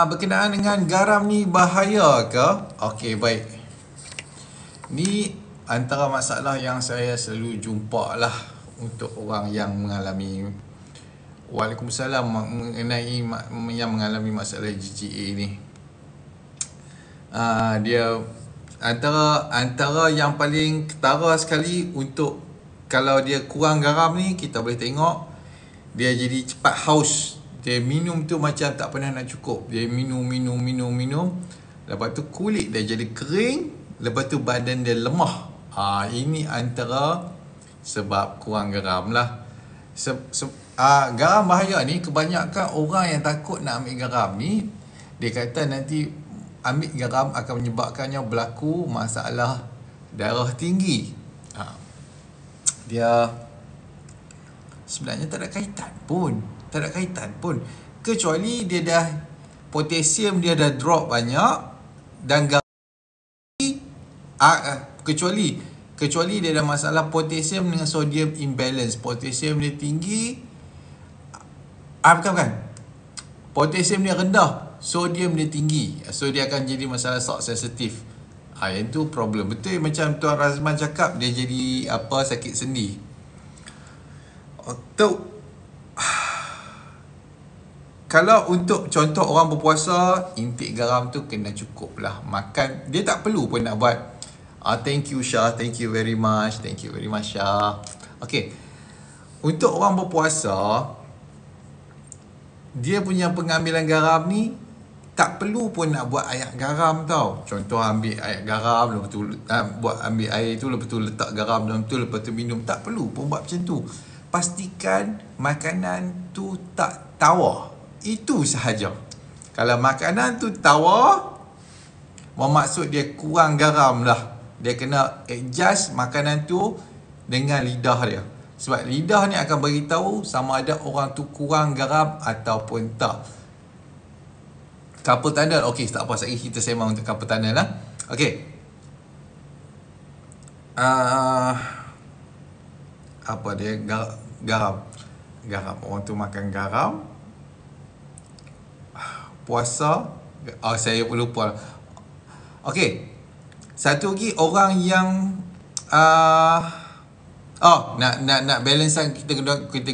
Berkenaan dengan garam ni bahaya ke? Okey, baik. Ni antara masalah yang saya selalu jumpa lah untuk orang yang mengalami Waalaikumsalam mengenai yang mengalami masalah GGA ni. Dia antara yang paling ketara sekali untuk kalau dia kurang garam ni, kita boleh tengok dia jadi cepat haus. Dia minum tu macam tak pernah nak cukup. Dia minum. Lepas tu kulit dia jadi kering. Lepas tu badan dia lemah. Ini antara sebab kurang garam lah. Garam bahaya ni, kebanyakan orang yang takut nak ambil garam ni, dia kata nanti ambil garam akan menyebabkannya berlaku masalah darah tinggi. Dia sebenarnya tak ada kaitan pun. Kecuali dia dah potasium dia dah drop banyak dan garam kecuali dia ada masalah potasium dengan sodium imbalance. Potasium dia tinggi, bukan. Potasium dia rendah, sodium dia tinggi. So dia akan jadi masalah shock sensitif. Yang tu problem. Betul macam Tuan Razman cakap, dia jadi sakit sendi. Kalau untuk contoh orang berpuasa, intake garam tu kena cukup lah. Makan, dia tak perlu pun nak buat thank you Syah, thank you very much Syah. Okay, untuk orang berpuasa, dia punya pengambilan garam ni tak perlu pun nak buat air garam tau. Contoh ambil air garam, lepas tu ambil air tu, lepas tu letak garam dalam tu, lepas tu minum. Tak perlu pun buat macam tu. Pastikan makanan tu tak tawar. Itu sahaja. Kalau makanan tu tawar, bermaksud dia kurang garam lah. Dia kena adjust makanan tu dengan lidah dia. Sebab lidah ni akan beritahu sama ada orang tu kurang garam ataupun tak. Carpal tunnel. Okey, tak apa. Sekali kita sembang untuk carpal tunnel lah. Okey. Apa dia? Garam. Orang tu makan garam. Puasa. Saya lupa. Okey. Satu lagi orang yang nak balance, kita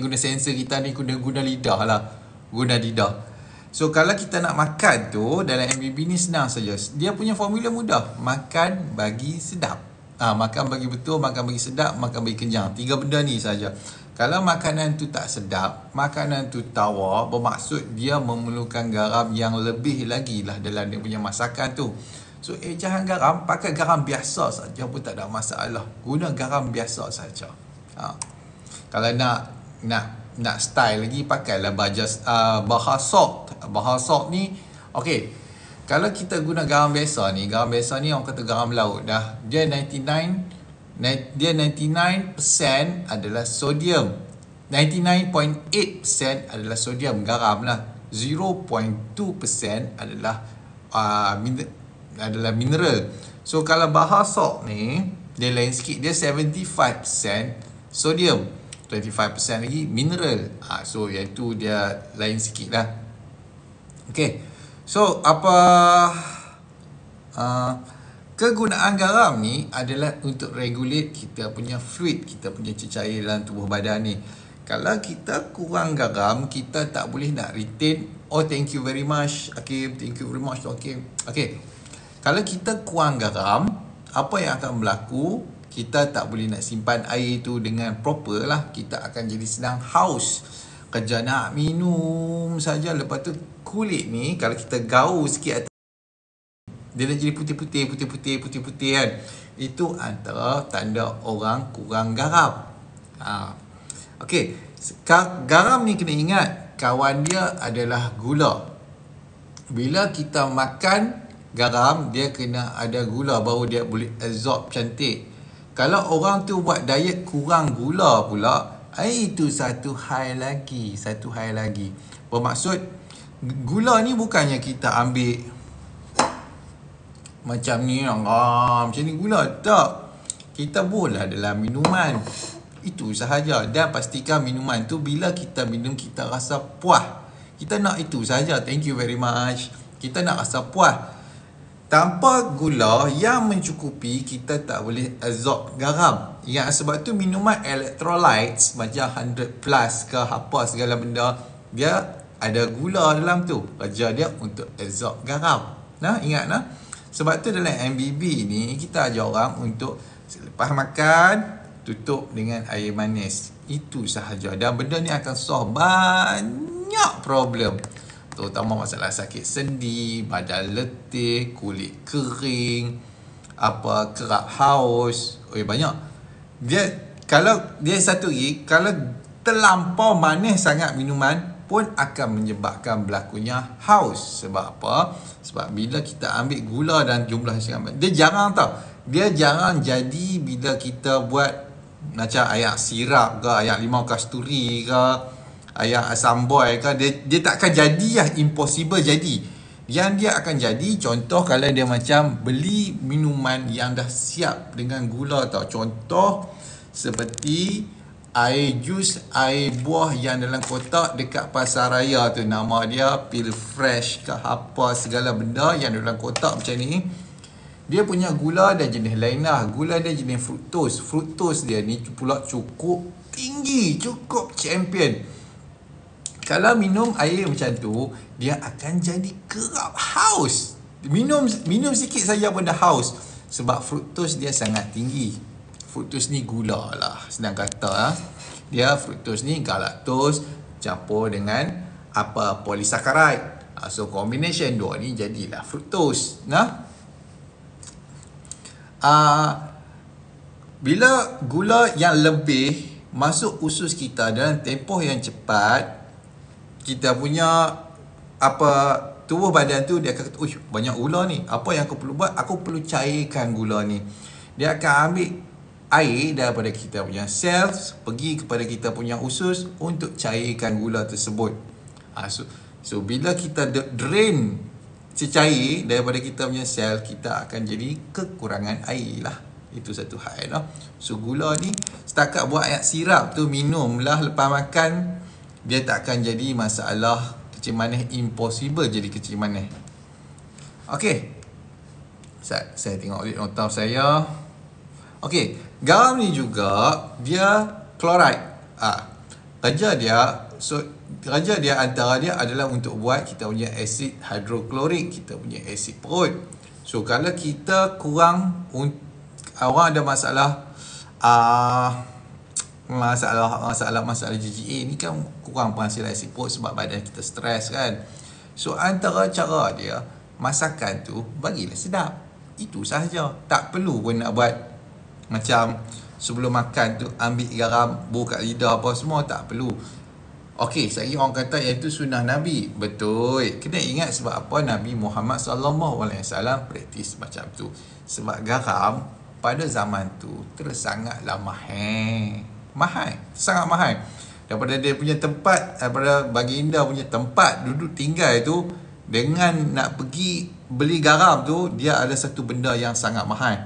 guna sensor kita ni, guna lidah lah. Guna lidah. So kalau kita nak makan tu dalam MBB ni senang saja. Dia punya formula mudah. Makan bagi sedap. Makan bagi betul, makan bagi sedap, makan bagi kenyang. 3 benda ni saja. Kalau makanan tu tak sedap, makanan tu tawar, bermaksud dia memerlukan garam yang lebih lagi lah dalam dia punya masakan tu. So jangan garam, pakai garam biasa saja pun tak ada masalah. Guna garam biasa saja. Kalau nak style lagi, pakailah Bahar Salt. Bahar Salt ni, okey. Kalau kita guna garam biasa ni orang kata garam laut dah. Dia 99% adalah sodium. 99.8% adalah sodium, garam lah. 0.2% adalah mineral. So kalau Bahar Salt ni, dia lain sikit. Dia 75% sodium, 25% lagi mineral. So yang tu dia lain sikit lah. Okay. So kegunaan garam ni adalah untuk regulate kita punya fluid, kita punya cecair dalam tubuh badan ni. Kalau kita kurang garam, kita tak boleh nak retain. Thank you very much Hakim, thank you very much Hakim. Okay, kalau kita kurang garam, apa yang akan berlaku? Kita tak boleh nak simpan air tu dengan proper lah. Kita akan jadi sedang haus, kerja nak minum saja. Lepas tu kulit ni, kalau kita gaul sikit Dia dah jadi putih-putih kan. Itu antara tanda orang kurang garam. Okey, garam ni kena ingat kawan dia adalah gula. Bila kita makan garam, dia kena ada gula baru dia boleh absorb cantik. Kalau orang tu buat diet kurang gula pula, itu satu hal lagi. Bermaksud gula ni bukannya kita ambil macam ni macam ni gula, tak. Kita boleh dalam minuman. Itu sahaja. Dan pastikan minuman tu bila kita minum kita rasa puas. Kita nak itu sahaja. Thank you very much. Kita nak rasa puas. Tanpa gula yang mencukupi, kita tak boleh absorb garam. Ingat, sebab tu minuman electrolytes macam 100 plus ke apa segala benda, dia ada gula dalam tu. Kerja dia untuk absorb garam. Ingat Sebab tu dalam MBB ni kita ajar orang untuk selepas makan tutup dengan air manis. Itu sahaja. Dan benda ni akan solve banyak problem. Terutama masalah sakit sendi, badan letih, kulit kering, kerap haus. Banyak. Kalau dia satu lagi, kalau terlampau manis sangat minuman pun akan menyebabkan berlakunya haus. Sebab apa? Sebab bila kita ambil gula dan jumlah yang sangat, dia jarang jadi bila kita buat macam air sirap ke, air limau kasturi ke, air asam boy ke, dia tak akan jadi impossible jadi. Yang dia akan jadi, contoh kalau dia macam beli minuman yang dah siap dengan gula tau. Contoh seperti air jus, air buah yang dalam kotak dekat pasar raya tu, nama dia Pil Fresh ke apa segala benda yang dalam kotak macam ni. Dia punya gula dan jenis lain lah. Gula dia jenis fructose. Fructose dia ni pula cukup tinggi, cukup champion. Kalau minum air macam tu, dia akan jadi kerap haus. Minum sikit saja pun dah haus. Sebab fructose dia sangat tinggi. Fructose ni gula lah, senang kata. Dia fructose ni galactose campur dengan polysaccharide. So combination dua ni jadilah fructose. Bila gula yang lebih masuk usus kita dalam tempoh yang cepat, kita punya tubuh badan tu dia akan kata, banyak gula ni. Apa yang aku perlu buat? Aku perlu cairkan gula ni. Dia akan ambil air daripada kita punya cells pergi kepada kita punya usus untuk cairkan gula tersebut. So bila kita drain secair daripada kita punya sel, kita akan jadi kekurangan air lah. Itu satu hal lah. So gula ni setakat buat air sirap tu minum lah lepas makan, dia tak akan jadi masalah kecil manis. Impossible jadi kecil manis. Okay, saya tengok nota saya. Okay, garam ni juga dia chloride. Kerja dia antara dia adalah untuk buat kita punya asid hidroklorik, kita punya asid perut. So kalau kita kurang, orang ada masalah GGA ni kan, kurang penghasil asid perut sebab badan kita stres kan. So antara cara dia, masakan tu bagilah sedap. Itu sahaja. Tak perlu pun nak buat macam sebelum makan tu ambil garam buka lidah apa semua, tak perlu. Okey, saya orang kata iaitu sunnah Nabi. Betul. Kena ingat sebab apa Nabi Muhammad SAW praktis macam tu. Sebab garam pada zaman tu sangatlah mahal. Sangat mahal. Daripada dia punya tempat, daripada baginda punya tempat duduk tinggal tu, dengan nak pergi beli garam tu, dia ada satu benda yang sangat mahal.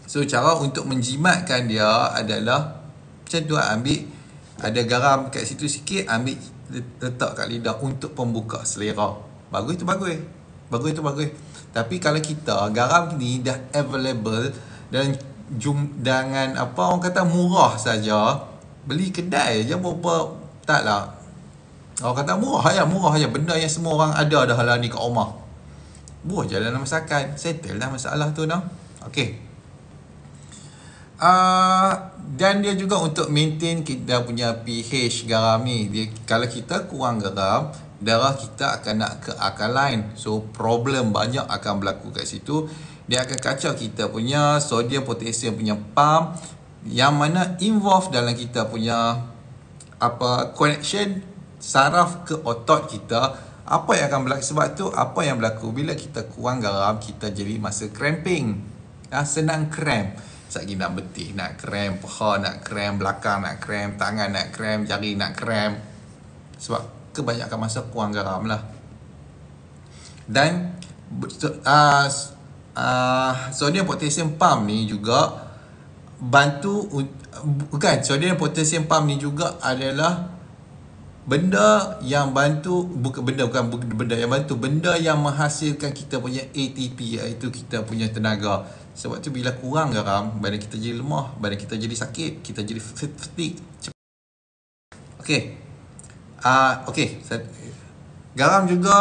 So cara untuk menjimatkan dia adalah macam tu, ambil ada garam kat situ sikit, ambil letak kat lidah untuk pembuka selera. Bagus tu bagus. Tapi kalau kita garam ni dah available dan dengan orang kata murah saja, beli kedai je berapa, taklah. Orang kata murah je, benda yang semua orang ada dah lah ni kat rumah. Buat je dalam masakan, settle dah masalah tu dah. Okey. Dan dia juga untuk maintain kita punya pH garam ni. Kalau kita kurang garam, darah kita akan nak ke alkaline. So problem banyak akan berlaku kat situ. Dia akan kacau kita punya sodium potassium punya pump, yang mana involve dalam kita punya connection saraf ke otot kita. Apa yang akan berlaku? Sebab tu apa yang berlaku bila kita kurang garam, kita jadi masa cramping. Senang cramp. Sekali nak betih nak cramp, paha nak cramp, belakang nak cramp, tangan nak cramp, jari nak cramp. Sebab kebanyakan masa kurang garam lah. Dan sodium potassium pump ni juga bantu, bukan, sodium potassium pump ni juga adalah benda yang bantu, bukan benda yang bantu, benda yang menghasilkan kita punya ATP, iaitu kita punya tenaga. Sebab tu bila kurang garam, badan kita jadi lemah, badan kita jadi sakit, kita jadi fatigue. Garam juga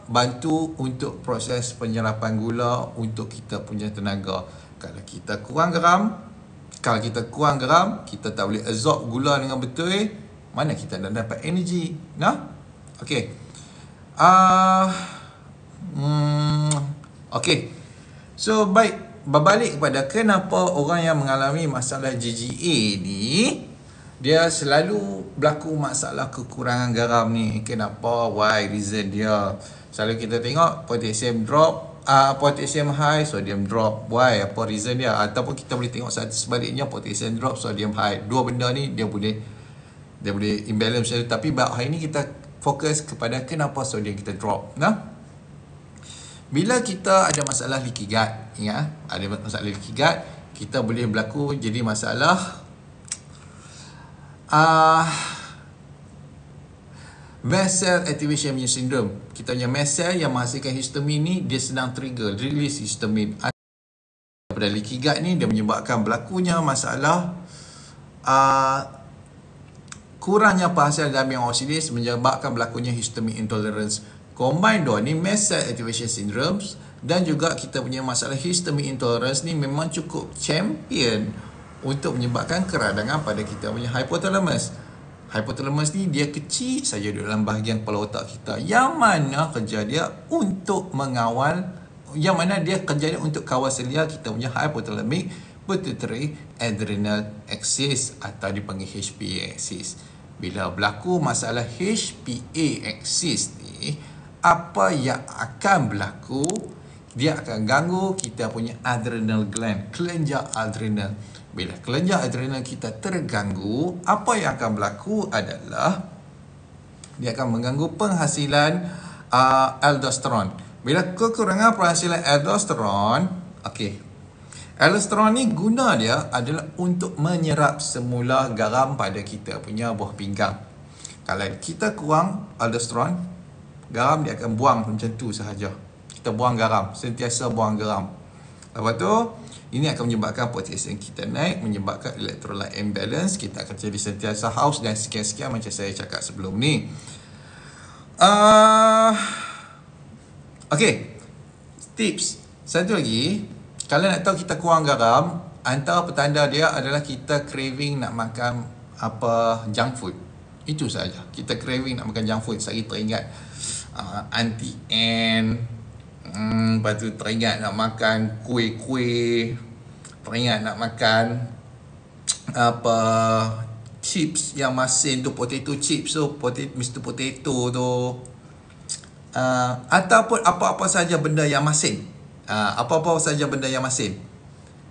bantu untuk proses penyerapan gula untuk kita punya tenaga. Kalau kita kurang garam, kita tak boleh absorb gula dengan betul, mana kita nak dapat energi. So baik, berbalik kepada kenapa orang yang mengalami masalah GGA ni, dia selalu berlaku masalah kekurangan garam ni. Kenapa? Why? Reason dia. Selalu kita tengok potassium drop, potassium high, sodium drop. Why? Apa reason dia? Ataupun kita boleh tengok sebaliknya, potassium drop, sodium high. Dua benda ni dia boleh imbalance. Tapi hari ni kita fokus kepada kenapa sodium kita drop. Bila kita ada masalah leaky gut, ada masalah leaky gut, kita boleh berlaku jadi masalah mast cell activation syndrome. Kita punya mast cell yang menghasilkan histamin ni, dia sedang trigger release histamin. Pada leaky gut ni, dia menyebabkan berlakunya masalah kurangnya penghasilan diamine oxidase, menyebabkan berlakunya histamine intolerance. Combine dua ni, mast cell activation syndromes dan juga kita punya masalah histamine intolerance ni, memang cukup champion untuk menyebabkan keradangan pada kita punya hypothalamus. Hypothalamus ni dia kecil saja dalam bahagian kepala otak kita, yang mana kerja dia untuk mengawal, yang mana dia kerja dia untuk kawal selia kita punya hypothalamic pituitary adrenal axis, atau dipanggil HPA axis. Bila berlaku masalah HPA axis ni, apa yang akan berlaku? Dia akan ganggu kita punya adrenal gland, kelenjar adrenal. Bila kelenjar adrenal kita terganggu, apa yang akan berlaku adalah dia akan mengganggu penghasilan aldosteron. Bila kekurangan penghasilan aldosteron, aldosteron ni guna dia adalah untuk menyerap semula garam pada kita punya buah pinggang. Kalau kita kurang aldosteron, garam dia akan buang macam tu sahaja. Kita buang garam, sentiasa buang garam. Lepas tu, ini akan menyebabkan potassium kita naik, menyebabkan electrolyte imbalance, kita akan jadi sentiasa haus dan sekian-sekian macam saya cakap sebelum ni. Tips satu lagi, kalau nak tahu kita kurang garam, antara petanda dia adalah kita craving nak makan junk food. Itu saja. Kita craving nak makan junk food. Saya teringat Auntie Anne, lepas tu teringat nak makan kuih-kuih, teringat nak makan chips yang masin tu, potato chips tu, Mr. Potato tu, ataupun apa-apa saja benda yang masin. Apa-apa saja benda yang masin,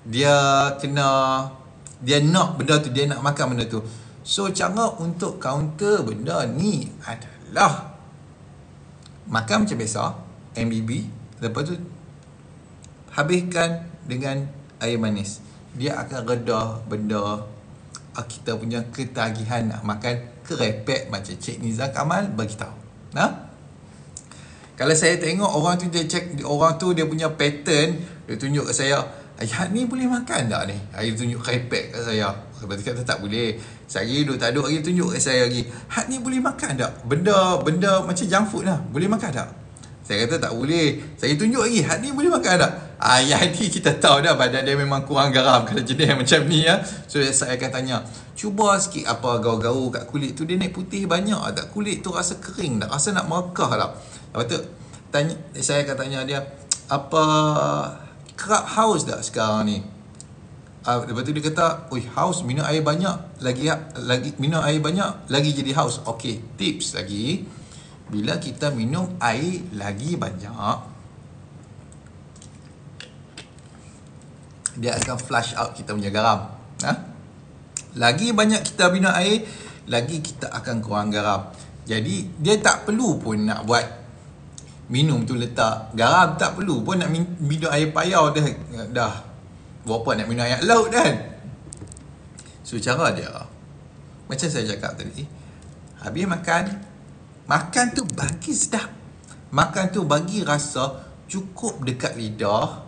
dia nak benda tu, dia nak makan benda tu. So cara untuk counter benda ni adalah makan macam biasa, MBB. Lepas tu habiskan dengan air manis. Dia akan reda benda kita punya ketagihan nak makan kerepek macam Cik Nizam Kamal bagi tahu. Kalau saya tengok orang tu, dia punya pattern, dia tunjuk kat saya, "Hak ni boleh makan tak ni?" Dia tunjuk kerepek kat saya. Lepas tu kata tak boleh. Sehari duduk tak duduk lagi, tunjuk kat saya lagi, "Hak ni boleh makan tak? Benda macam junk food lah, boleh makan tak?" Saya kata tak boleh. Saya tunjuk lagi, Had ni boleh makan tak? Yang ni kita tahu dah badan dia memang kurang garam kalau jenis macam ni ya. So saya akan tanya, cuba sikit apa gaul-gaul kat kulit tu, dia naik putih banyak tak? Kulit tu rasa kering tak? Rasa nak merekah tak? Lepas tu saya akan tanya dia, apa kerap haus tak sekarang ni? Lepas tu dia kata, oi, haus, minum air banyak, lagi minum air banyak lagi jadi haus. Okey, tips lagi, bila kita minum air lagi banyak, dia akan flush out kita punya garam. Lagi banyak kita minum air, lagi kita akan kurang garam. Jadi dia tak perlu pun nak buat minum tu letak garam, tak perlu pun nak minum air payau dah berapa nak minum air laut kan. So cara dia, macam saya cakap tadi, habis makan tu bagi sedap, makan tu bagi rasa cukup dekat lidah.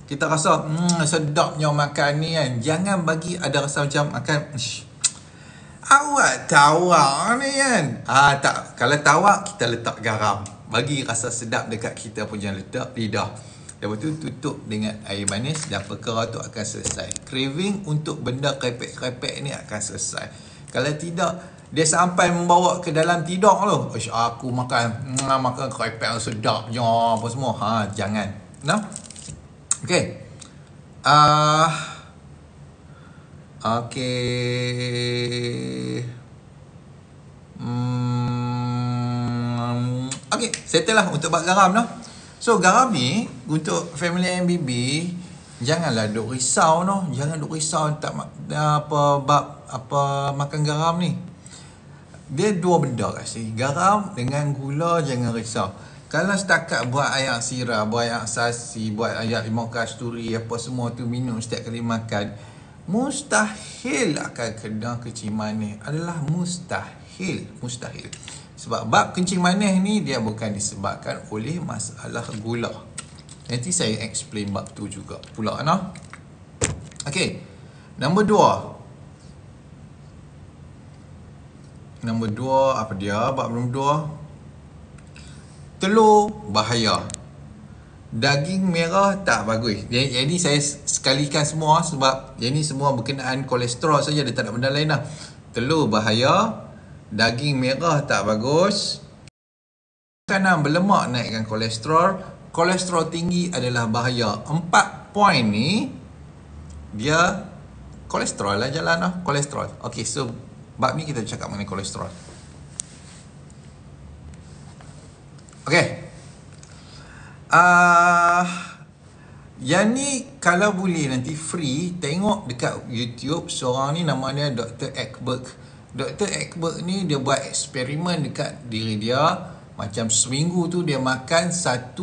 Kita rasa sedapnya makan ni kan. Jangan bagi ada rasa macam makan awak tawak ni kan. Tak, kalau tawak kita letak garam, bagi rasa sedap dekat kita punya lidah. Lepas tu tutup dengan air manis dan perkara tu akan selesai. Craving untuk benda krepek-krepek ni akan selesai. Kalau tidak, dia sampai membawa ke dalam tidur tu. Aku makan krepek sedapnya apa semua. Jangan. Nah. Okay. Okay, settle lah untuk bab garam noh. So garam ni untuk family MBB, janganlah duk risau noh. Jangan duk risau tak makan garam ni. Dia dua benda kasi. Garam dengan gula jangan risau. Kalau setakat buat air sirah, buat air asasi, buat air limau kasturi, apa semua tu minum setiap kali makan, mustahil akan kena kencing manis. Adalah mustahil. Sebab bab kencing manis ni dia bukan disebabkan oleh masalah gula. Nanti saya explain bab tu juga pula nah. Okey. Nombor 2. Apa dia? Bab nombor 2. Telur bahaya. Daging merah tak bagus. Yang ni saya sekalikan semua sebab yang ni semua berkenaan kolesterol saja, dia tak ada benda lain lah. Telur bahaya, daging merah tak bagus, makanan berlemak naikkan kolesterol, kolesterol tinggi adalah bahaya. 4 poin ni dia kolesterol lah jalan lah, kolesterol. Okay, so bab ni kita cakap mengenai kolesterol. Okay. Yang ni kalau boleh nanti free, tengok dekat YouTube seorang ni nama dia Dr. Ekberg. Dr. Ekberg ni dia buat eksperimen dekat diri dia. Macam seminggu tu dia makan 100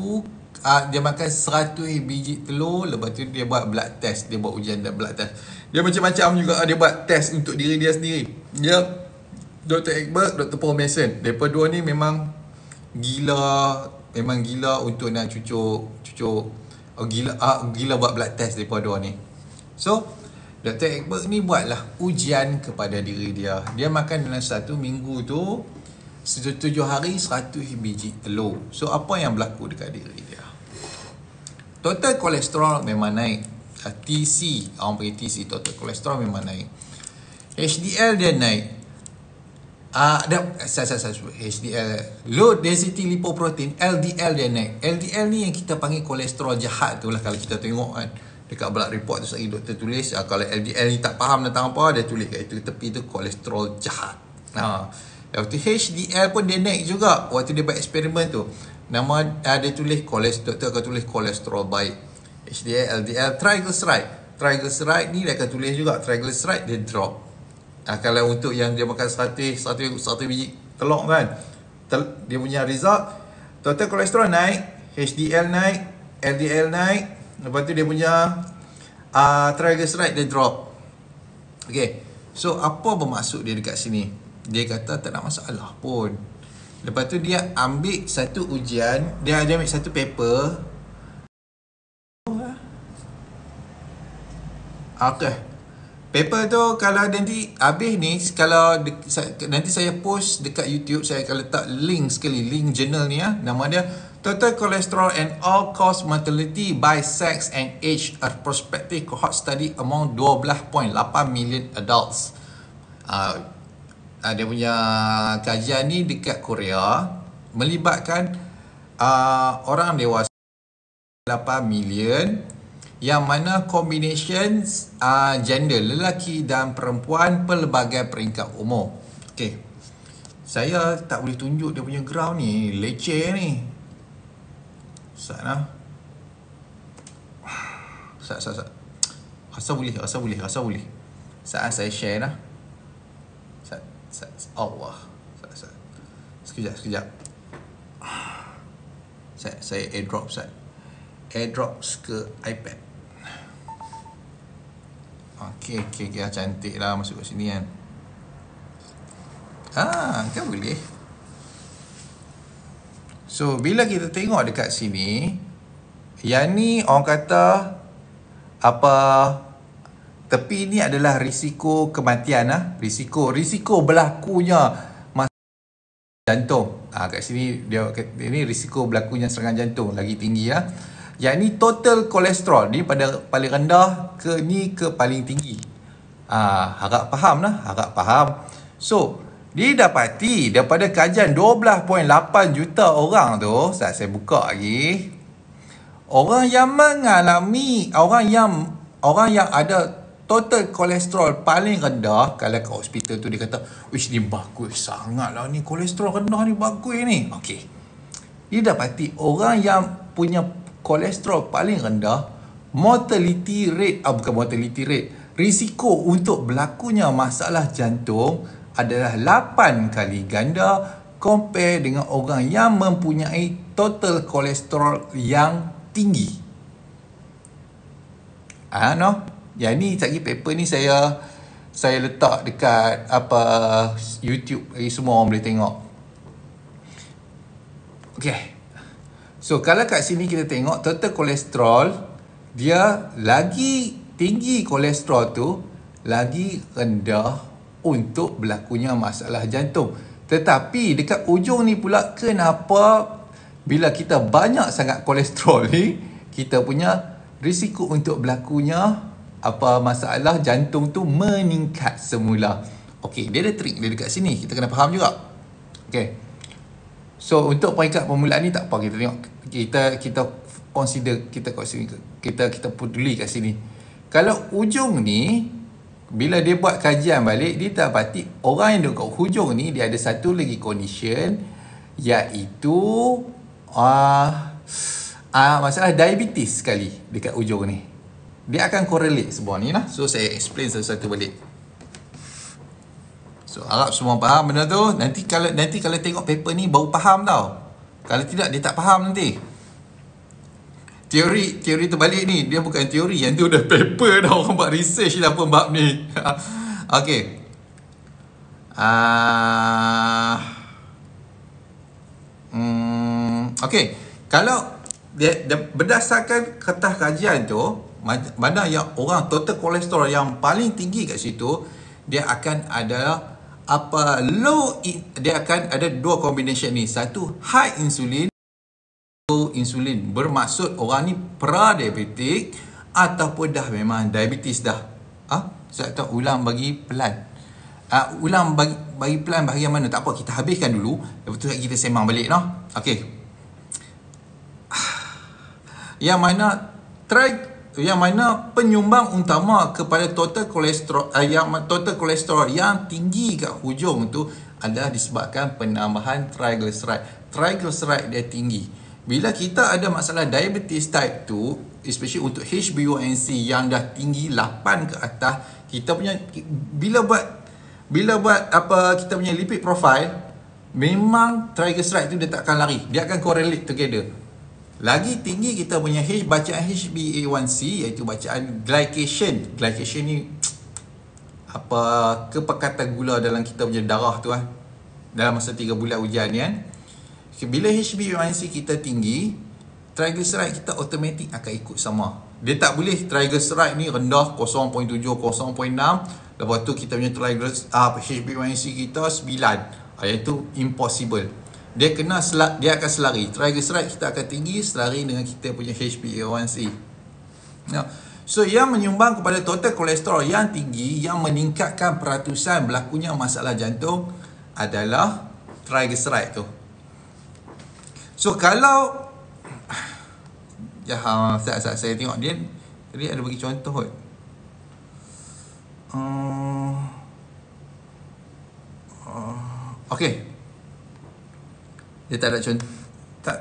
biji telur. Lepas tu dia buat blood test. Dia buat ujian blood test. Dia macam-macam juga, dia buat test untuk diri dia sendiri. Dia Dr. Ekberg, Dr. Paul Mason. Mereka dua ni memang gila untuk nak gila buat blood test mereka dua ni. So Dr. Ekberg ni buatlah ujian kepada diri dia. Dia makan dalam 1 minggu tu 7 hari 100 biji telur. So apa yang berlaku dekat diri dia? Total kolesterol memang naik. TC, orang panggil TC, total kolesterol memang naik. HDL dia naik. HDL, low density lipoprotein, LDL dia naik. LDL ni yang kita panggil kolesterol jahat tu lah. Kalau kita tengok kan dekat blood report tu, sekali doktor tulis kalau LDL ni tak faham tentang apa, dia tulis kat itu tepi tu kolesterol jahat. Lepas tu HDL pun dia naik juga. Waktu dia buat eksperimen tu, nama dia tulis doktor akan tulis kolesterol baik. HDL, LDL, triglyceride ni dia akan tulis juga triglyceride dia drop. Kalau untuk yang dia makan 100 biji telur kan, dia punya result total kolesterol naik, HDL naik, LDL naik, lepas tu dia punya triglyceride dia drop. Okay, so apa bermaksud dia dekat sini? Dia kata tak ada masalah pun. Lepas tu dia ambil satu ujian, dia ambil satu paper. Okay, paper tu kalau nanti habis ni, kalau nanti saya post dekat YouTube, saya akan letak link sekali, link jurnal ni Nama dia Total cholesterol and all-cause mortality by sex and age, a prospective cohort study among 12.8 million adults. Dia punya kajian ni dekat Korea melibatkan orang dewasa 8 million yang mana combination gender lelaki dan perempuan pelbagai peringkat umur. Okey. Saya tak boleh tunjuk dia punya graf ni, leceh ni. Sat lah. Sat. Rasa boleh. Saat saya share lah. Sat. Allah. Sat. Sekejap. Saya airdrop Sat. Airdrops ke iPad. Okey, cantik lah masuk kat sini kan. Kan boleh. So, bila kita tengok dekat sini, yang ni orang kata tepi ni adalah risiko kematian lah. Risiko berlakunya jantung. Kat sini ini risiko berlakunya serangan jantung lagi tinggi lah. Yang ni total kolesterol ni pada paling rendah ke paling tinggi. Harap faham. So, didapati daripada kajian 12.8 juta orang tu, saya buka lagi. Orang yang mengalami orang yang ada total kolesterol paling rendah, kalau kat hospital tu dia kata, "Wish ni bagus sangatlah ni, kolesterol rendah ni bagus ni." Okey. Didapati orang yang punya kolesterol paling rendah, risiko untuk berlakunya masalah jantung adalah 8 kali ganda compare dengan orang yang mempunyai total kolesterol yang tinggi. Yang ni lagi paper ni saya letak dekat YouTube, semua orang boleh tengok. Okey. So kalau kat sini kita tengok total kolesterol, dia lagi tinggi kolesterol tu, lagi rendah untuk berlakunya masalah jantung. Tetapi dekat ujung ni pula, kenapa bila kita banyak sangat kolesterol ni, kita punya risiko untuk berlakunya masalah jantung tu meningkat semula. Okey, dia ada trik dia dekat sini, kita kena faham juga. Okey. So untuk peringkat permulaan ni tak apa, kita tengok, kita consider, kita peduli kat sini. Kalau ujung ni, bila dia buat kajian balik, dia dapati orang yang dekat hujung ni, dia ada satu lagi condition, iaitu masalah diabetes sekali dekat hujung ni. Dia akan correlate semua ni lah. So saya explain satu-satu balik. So harap semua faham benda tu. Nanti kalau tengok paper ni baru faham tau. Kalau tidak, dia tak faham nanti. Teori terbalik ni, dia bukan teori, yang tu dah paper dah, orang buat research dah pun bab ni. Okey. Okey. Kalau dia berdasarkan kertas kajian tu, mana yang orang total kolesterol yang paling tinggi kat situ, dia akan ada dia akan ada dua combination ni. Satu, high insulin. Bermaksud orang ni pra-diabetik ataupun dah memang diabetes dah. Saya tak ulang bagi pelan. Ulang bagi pelan bahagian mana? Tak apa, kita habiskan dulu. Lepas tu kita sembang balik noh. Okey. Yang mana penyumbang utama kepada total kolesterol yang tinggi kat hujung tu adalah disebabkan penambahan triglyceride. Triglyceride dia tinggi. Bila kita ada masalah diabetes type 2, especially untuk HbA1c yang dah tinggi 8 ke atas, kita punya bila buat kita punya lipid profile, memang triglyceride tu dia tak akan lari, dia akan correlate together. Lagi tinggi kita punya bacaan HbA1c, iaitu bacaan glycation ni kepekatan gula dalam kita punya darah tu dalam masa 3 bulan ujian ni kan. Bila HbA1c kita tinggi, triglyceride kita automatik akan ikut sama. Dia tak boleh triglyceride ni rendah 0.7, 0.6, lepas tu kita punya HbA1c kita 9. Itu impossible. dia akan selari. Triglyceride kita akan tinggi selari dengan kita punya HbA1c. Nah, so yang menyumbang kepada total kolesterol yang tinggi yang meningkatkan peratusan berlakunya masalah jantung adalah triglyceride tu. So kalau saya tengok dia tadi ada bagi contoh kot. Okey. Dia tak ada contoh. Tak.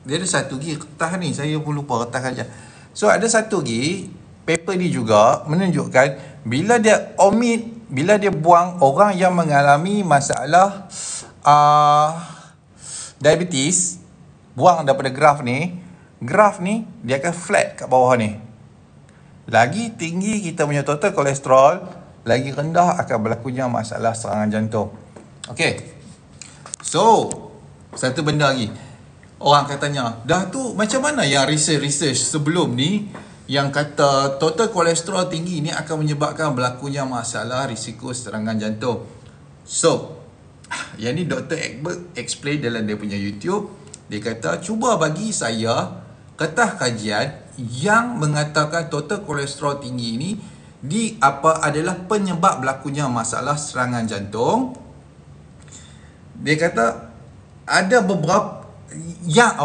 Dia ada satu lagi kertas ni. Saya pun lupa kertas saja. So ada satu lagi paper ni juga menunjukkan bila dia omit, bila dia buang orang yang mengalami masalah diabetes, buang daripada graf ni dia akan flat kat bawah ni. Lagi tinggi kita punya total kolesterol, lagi rendah akan berlakunya masalah serangan jantung. Okey. So, satu benda lagi. Orang akan tanya, dah tu macam mana yang research sebelum ni yang kata total kolesterol tinggi ni akan menyebabkan berlakunya masalah risiko serangan jantung. So, yang ni Dr. Egbert explain dalam dia punya YouTube. Dia kata, cuba bagi saya kertas kajian yang mengatakan total kolesterol tinggi ni adalah penyebab berlakunya masalah serangan jantung. Dia kata ada beberapa yang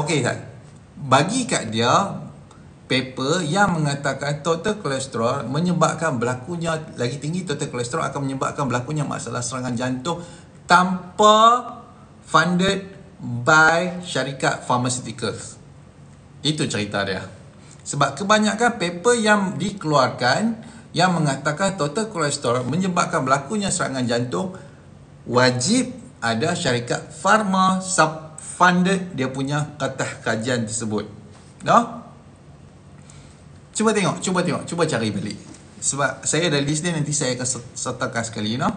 bagi kat dia paper yang mengatakan total kolesterol menyebabkan berlakunya lagi tinggi total kolesterol akan menyebabkan berlakunya masalah serangan jantung tanpa funded by syarikat pharmaceuticals. Itu cerita dia. Sebab kebanyakan paper yang dikeluarkan yang mengatakan total kolesterol menyebabkan berlakunya serangan jantung wajib ada syarikat pharma subfunded dia punya kertas kajian tersebut. Dah? Cuba tengok, cuba cari balik. Sebab saya ada list ni, nanti saya akan sertakan sekali, no?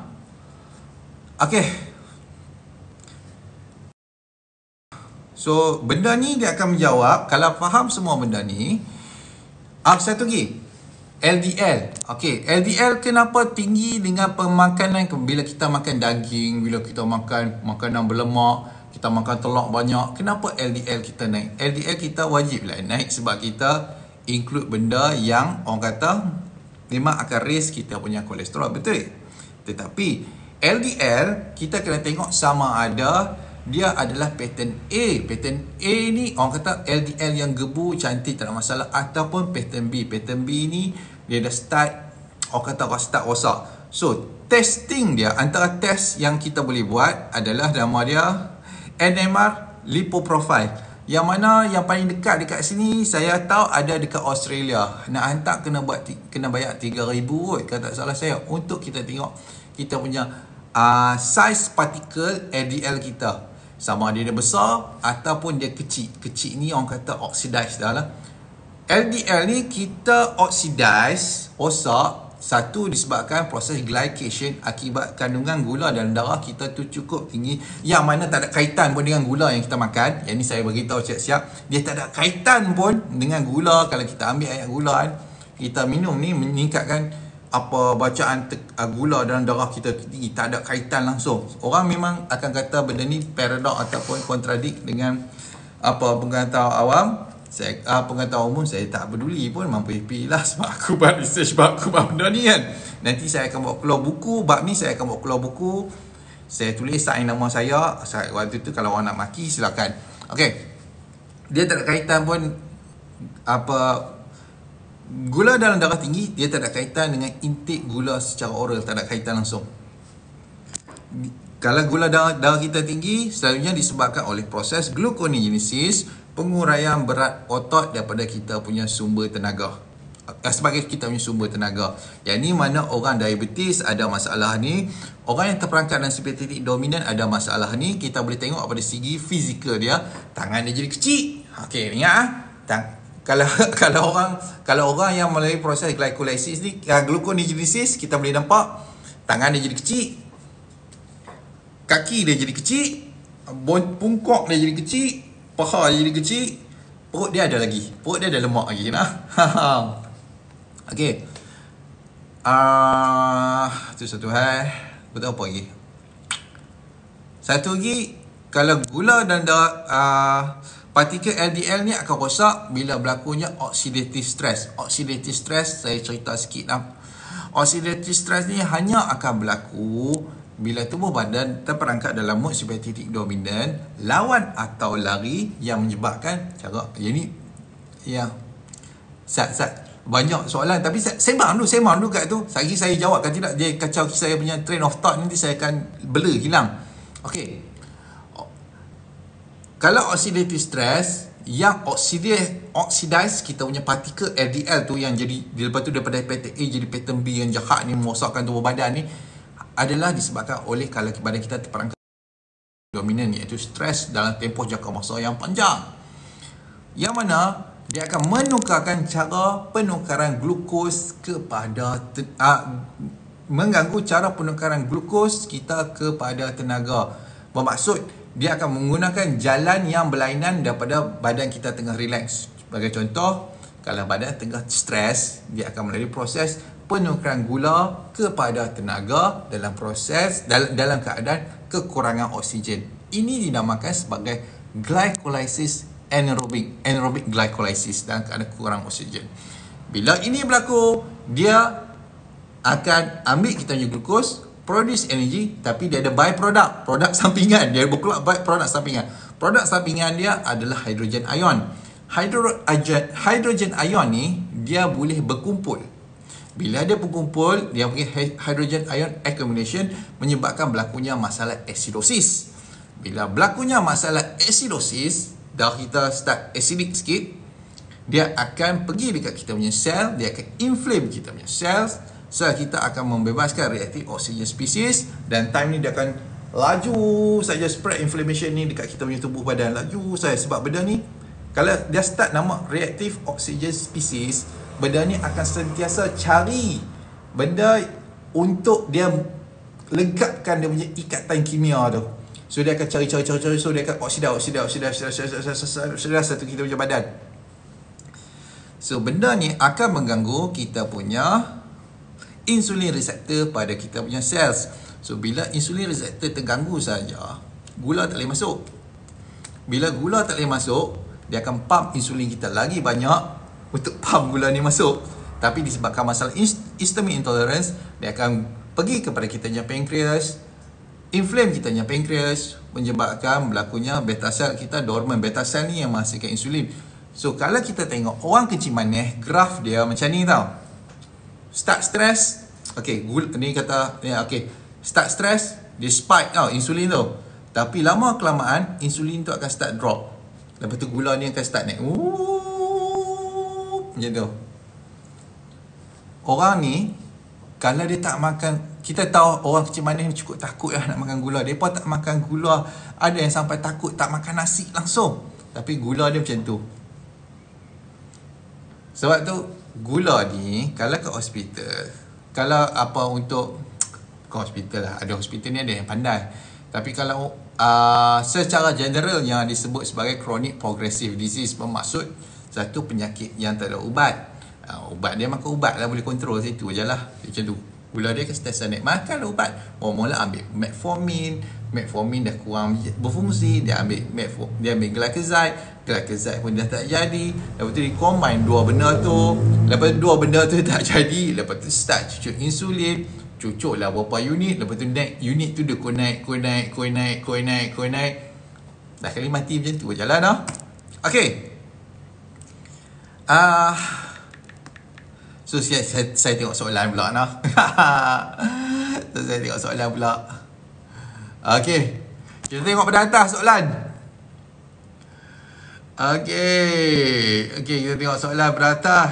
Okey. So, benda ni dia akan menjawab, kalau faham semua benda ni, satu lagi. LDL. Okey, LDL kenapa tinggi dengan pemakanan bila kita makan daging, bila kita makan makanan berlemak, kita makan telur banyak, kenapa LDL kita naik? LDL kita wajib lah naik sebab kita include benda yang orang kata memang akan raise kita punya kolesterol, betul? Tetapi LDL kita kena tengok sama ada dia adalah pattern A. Pattern A ni orang kata LDL yang gebu, cantik, tak ada masalah, ataupun pattern B. Pattern B ni dia dah start, orang kata start rosak. So testing dia, antara test yang kita boleh buat adalah nama dia NMR lipoprofile. Yang mana yang paling dekat sini saya tahu ada dekat Australia. Nak hantar kena bayar 3,000 kot kalau tak salah saya, untuk kita tengok kita punya size partikel LDL kita, sama ada dia besar ataupun dia kecil. Kecil ni orang kata oxidize dah lah. LDL ni kita oxidize, rosak, satu disebabkan proses glycation akibat kandungan gula dalam darah kita tu cukup tinggi, yang mana tak ada kaitan pun dengan gula yang kita makan. Yang ni saya beritahu siap-siap, dia tak ada kaitan pun dengan gula. Kalau kita ambil ayat gula kan, kita minum ni meningkatkan bacaan gula dalam darah kita tinggi, tak ada kaitan langsung. Orang memang akan kata benda ni paradox ataupun kontradik dengan pengetahuan awam. Pengetahuan umum saya tak peduli pun, mampu happy lah sebab aku buat research bab benda ni kan. Nanti saya akan buat keluar buku bab ni, saya akan buat keluar buku, saya tulis sign nama saya. Waktu tu kalau orang nak maki silakan. Okey, dia tak ada kaitan pun gula dalam darah tinggi, dia tak ada kaitan dengan intake gula secara oral, tak ada kaitan langsung. Kalau gula darah kita tinggi, selalunya disebabkan oleh proses gluconeogenesis, penguraian berat otot daripada kita punya sumber tenaga. Sebagai kita punya sumber tenaga. Yang ni mana orang diabetes ada masalah ni, orang yang terperangkap dalam simpatetik dominan ada masalah ni. Kita boleh tengok pada segi fizikal dia, tangan dia jadi kecil. Okey, ingat kalau orang yang melalui proses glycolysis ni, gluconeogenesis, kita boleh nampak tangan dia jadi kecil, kaki dia jadi kecil, pungkok dia jadi kecil, paha dia jadi kecil, perut dia ada lagi, perut dia ada lemak lagi nah. Okey. Itu satu hal. Betul apa lagi? Satu lagi, kalau gula dan partikel LDL ni akan rosak bila berlakunya oxidative stress. Oxidative stress, saya cerita sikit lah. Oxidative stress ni hanya akan berlaku bila tubuh badan terperangkap dalam mood simpatetik dominan, lawan atau lari yang menyebabkan cara ini ya. Banyak soalan tapi sembang dulu kat tu. Lagi saya jawab, kan tidak dia kacau saya punya train of thought, nanti saya akan blur hilang. Okey. Kalau oxidative stress, yang oxidize kita punya partikel LDL tu yang jadi, lepas tu daripada pattern A jadi pattern B yang jahat ni, merosakkan tubuh badan ni, adalah disebabkan oleh kalau badan kita terperangkap dominan, iaitu stres dalam tempoh jangka masa yang panjang, yang mana dia akan menukarkan cara penukaran glukos kepada mengganggu cara penukaran glukos kita kepada tenaga. Bermaksud dia akan menggunakan jalan yang berlainan daripada badan kita tengah relax. Sebagai contoh, kalau badan tengah stres, dia akan melalui proses penukaran gula kepada tenaga dalam keadaan kekurangan oksigen. Ini dinamakan sebagai glycolysis anaerobic glycolysis, dalam keadaan kurang oksigen. Bila ini berlaku, dia akan ambil kita punya glukos, produce energy, tapi dia ada byproduct, produk sampingan. Dia berkeluar byproduct sampingan. Produk sampingan dia adalah hydrogen ion. Hydrogen ion ni dia boleh berkumpul. Bila dia berkumpul, dia punya hydrogen ion accumulation menyebabkan berlakunya masalah acidosis. Bila berlakunya masalah acidosis, dah kita start acidic sikit, dia akan pergi dekat kita punya sel, dia akan inflame kita punya cells. So, kita akan membebaskan reaktif oksigen species, dan time ni dia akan laju saja spread inflammation ni dekat kita punya tubuh badan. Laju saja, sebab benda ni kalau dia start nama reaktif oksigen species, benda ni akan sentiasa cari benda untuk dia legapkan dia punya ikatan kimia tu. So dia akan cari, so dia akan oksidas satu kita punya badan. So benda ni akan mengganggu kita punya insulin reseptor pada kita punya cells. So bila insulin reseptor terganggu saja, gula tak boleh masuk. Bila gula tak boleh masuk, dia akan pump insulin kita lagi banyak untuk pump gula ni masuk. Tapi disebabkan masalah histamine intolerance, dia akan pergi kepada kita punya pancreas, inflame kita punya pancreas, menyebabkan berlakunya beta cell kita dormant. Beta cell ni yang menghasilkan insulin. So kalau kita tengok orang kecil manis, graf dia macam ni tau. Start stress, okay, ni kata, okay, start stress, dia spike tau insulin tu. Tapi lama kelamaan insulin tu akan start drop. Lepas tu gula ni akan start naik. Macam tu. Orang ni, kalau dia tak makan, kita tahu orang kecil manis ni cukup takut lah nak makan gula. Dia pun tak makan gula. Ada yang sampai takut tak makan nasi langsung. Tapi gula dia macam tu. Sebab tu gula ni kalau ke hospital, kalau apa untuk ke hospital lah, ada hospital ni ada yang pandai. Tapi kalau secara general yang disebut sebagai chronic progressive disease, bermaksud satu penyakit yang tak ada ubat. Ubat dia makan ubat lah, boleh kontrol situ je lah. Macam tu. Gula dia kan sentiasa naik, makan ubat. Mula ambil metformin dah kurang berfungsi, dia ambil glycoside pun dah tak jadi. Lepas tu dia combine dua benda tu, lepas dua benda tu tak jadi, lepas tu start cucuk insulin, cucuk lah berapa unit, lepas tu naik unit tu dia kau naik, dah kali mati macam tu berjalan lah. Okay, so saya tengok soalan pula nah. Saya tengok soalan pula. Okay, kita tengok pada atas soalan. Okay, kita tengok soalan pada atas.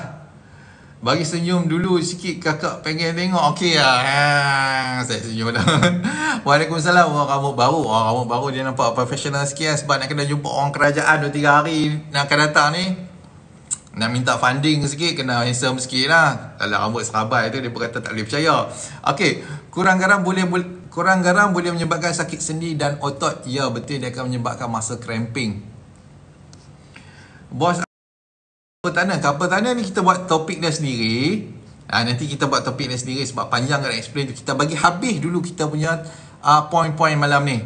Bagi senyum dulu sikit, kakak pengen tengok. Okay lah, saya senyum dah. Waalaikumsalam. Orang rambut baru dia nampak profesional sikit, sebab nak kena jumpa orang kerajaan 2-3 hari nak akan datang ni. Nak minta funding sikit, kena handsome sikit lah. Kalau rambut serabai tu, dia berkata tak boleh percaya. Okay, kurang garam boleh menyebabkan sakit sendi dan otot. Ya, betul, dia akan menyebabkan muscle cramping. Bos, kapal tanah ni kita buat topik dia sendiri. Nanti kita buat topik dia sendiri sebab panjang nak explain tu. Kita bagi habis dulu kita punya point-point malam ni.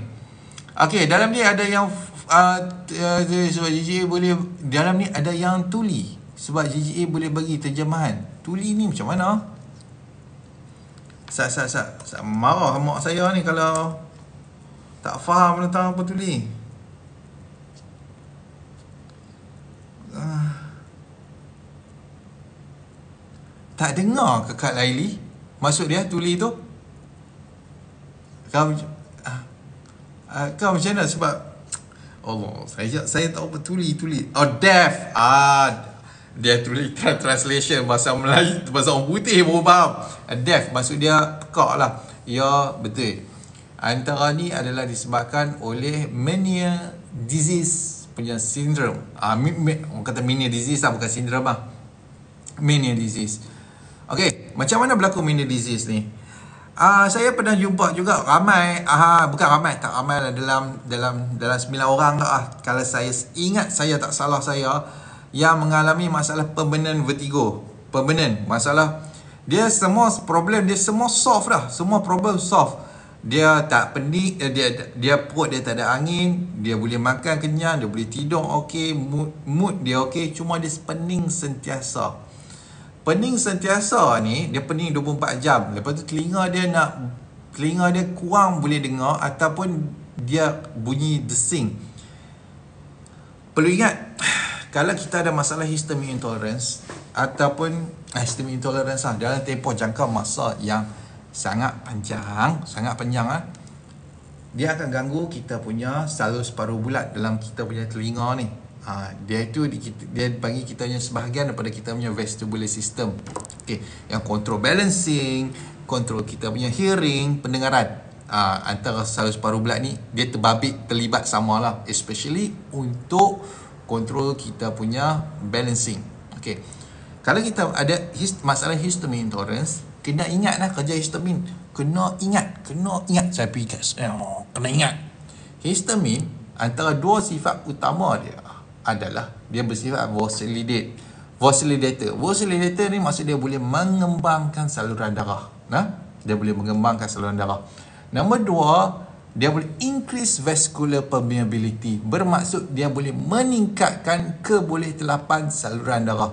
Okey, dalam ni ada yang sebab JJA boleh, dalam ni ada yang tuli. Sebab JJA boleh bagi terjemahan. Tuli ni macam mana? Marah mak saya ni kalau tak faham tentang apa tuli. Tak dengar ke Kak Laili? Maksud dia tuli tu? Kau macam mana? Sebab Allah, saya tahu apa tuli. Oh, deaf. Dia tulis translation bahasa Melayu, bahasa orang putih baru faham. Deaf maksud dia pekak lah. Ya, betul. Antara ni adalah disebabkan oleh mania disease punya syndrome. Orang kata mania disease lah, bukan syndrome lah. Mania disease. Okay, macam mana berlaku mania disease ni? Saya pernah jumpa juga ramai, bukan ramai, tak ramai lah, dalam 9 orang lah. Kalau saya ingat, saya tak salah saya, yang mengalami masalah permanent vertigo. Permanent, masalah dia semua problem dia semua solve dah, semua problem solve. Dia tak pening, dia perut dia tak ada angin, dia boleh makan kenyang, dia boleh tidur okey, mood dia okey, cuma dia pening sentiasa. Pening sentiasa ni, dia pening 24 jam. Lepas tu telinga dia kurang boleh dengar ataupun dia bunyi desing. Perlu ingat, kalau kita ada masalah histamine intolerance ataupun histamine intolerance dalam tempoh jangka masa yang sangat panjang lah, dia akan ganggu kita punya salus paruh bulat dalam kita punya telinga ni. Dia bagi kita punya sebahagian daripada kita punya vestibular system. Okay, yang control balancing, control kita punya hearing, pendengaran. Antara salus paruh bulat ni dia terlibat samalah, especially untuk kontrol kita punya balancing. Okay, kalau kita ada masalah histamine intolerance, kena ingat lah kerja histamine. Kena ingat. Saya fikir kena ingat. Histamine, antara dua sifat utama dia adalah dia bersifat vasodilator. Vasodilator ni maksud dia boleh mengembangkan saluran darah. Dia boleh mengembangkan saluran darah. Nombor dua, dia boleh increase vascular permeability. Bermaksud dia boleh meningkatkan kebolehterlapan saluran darah.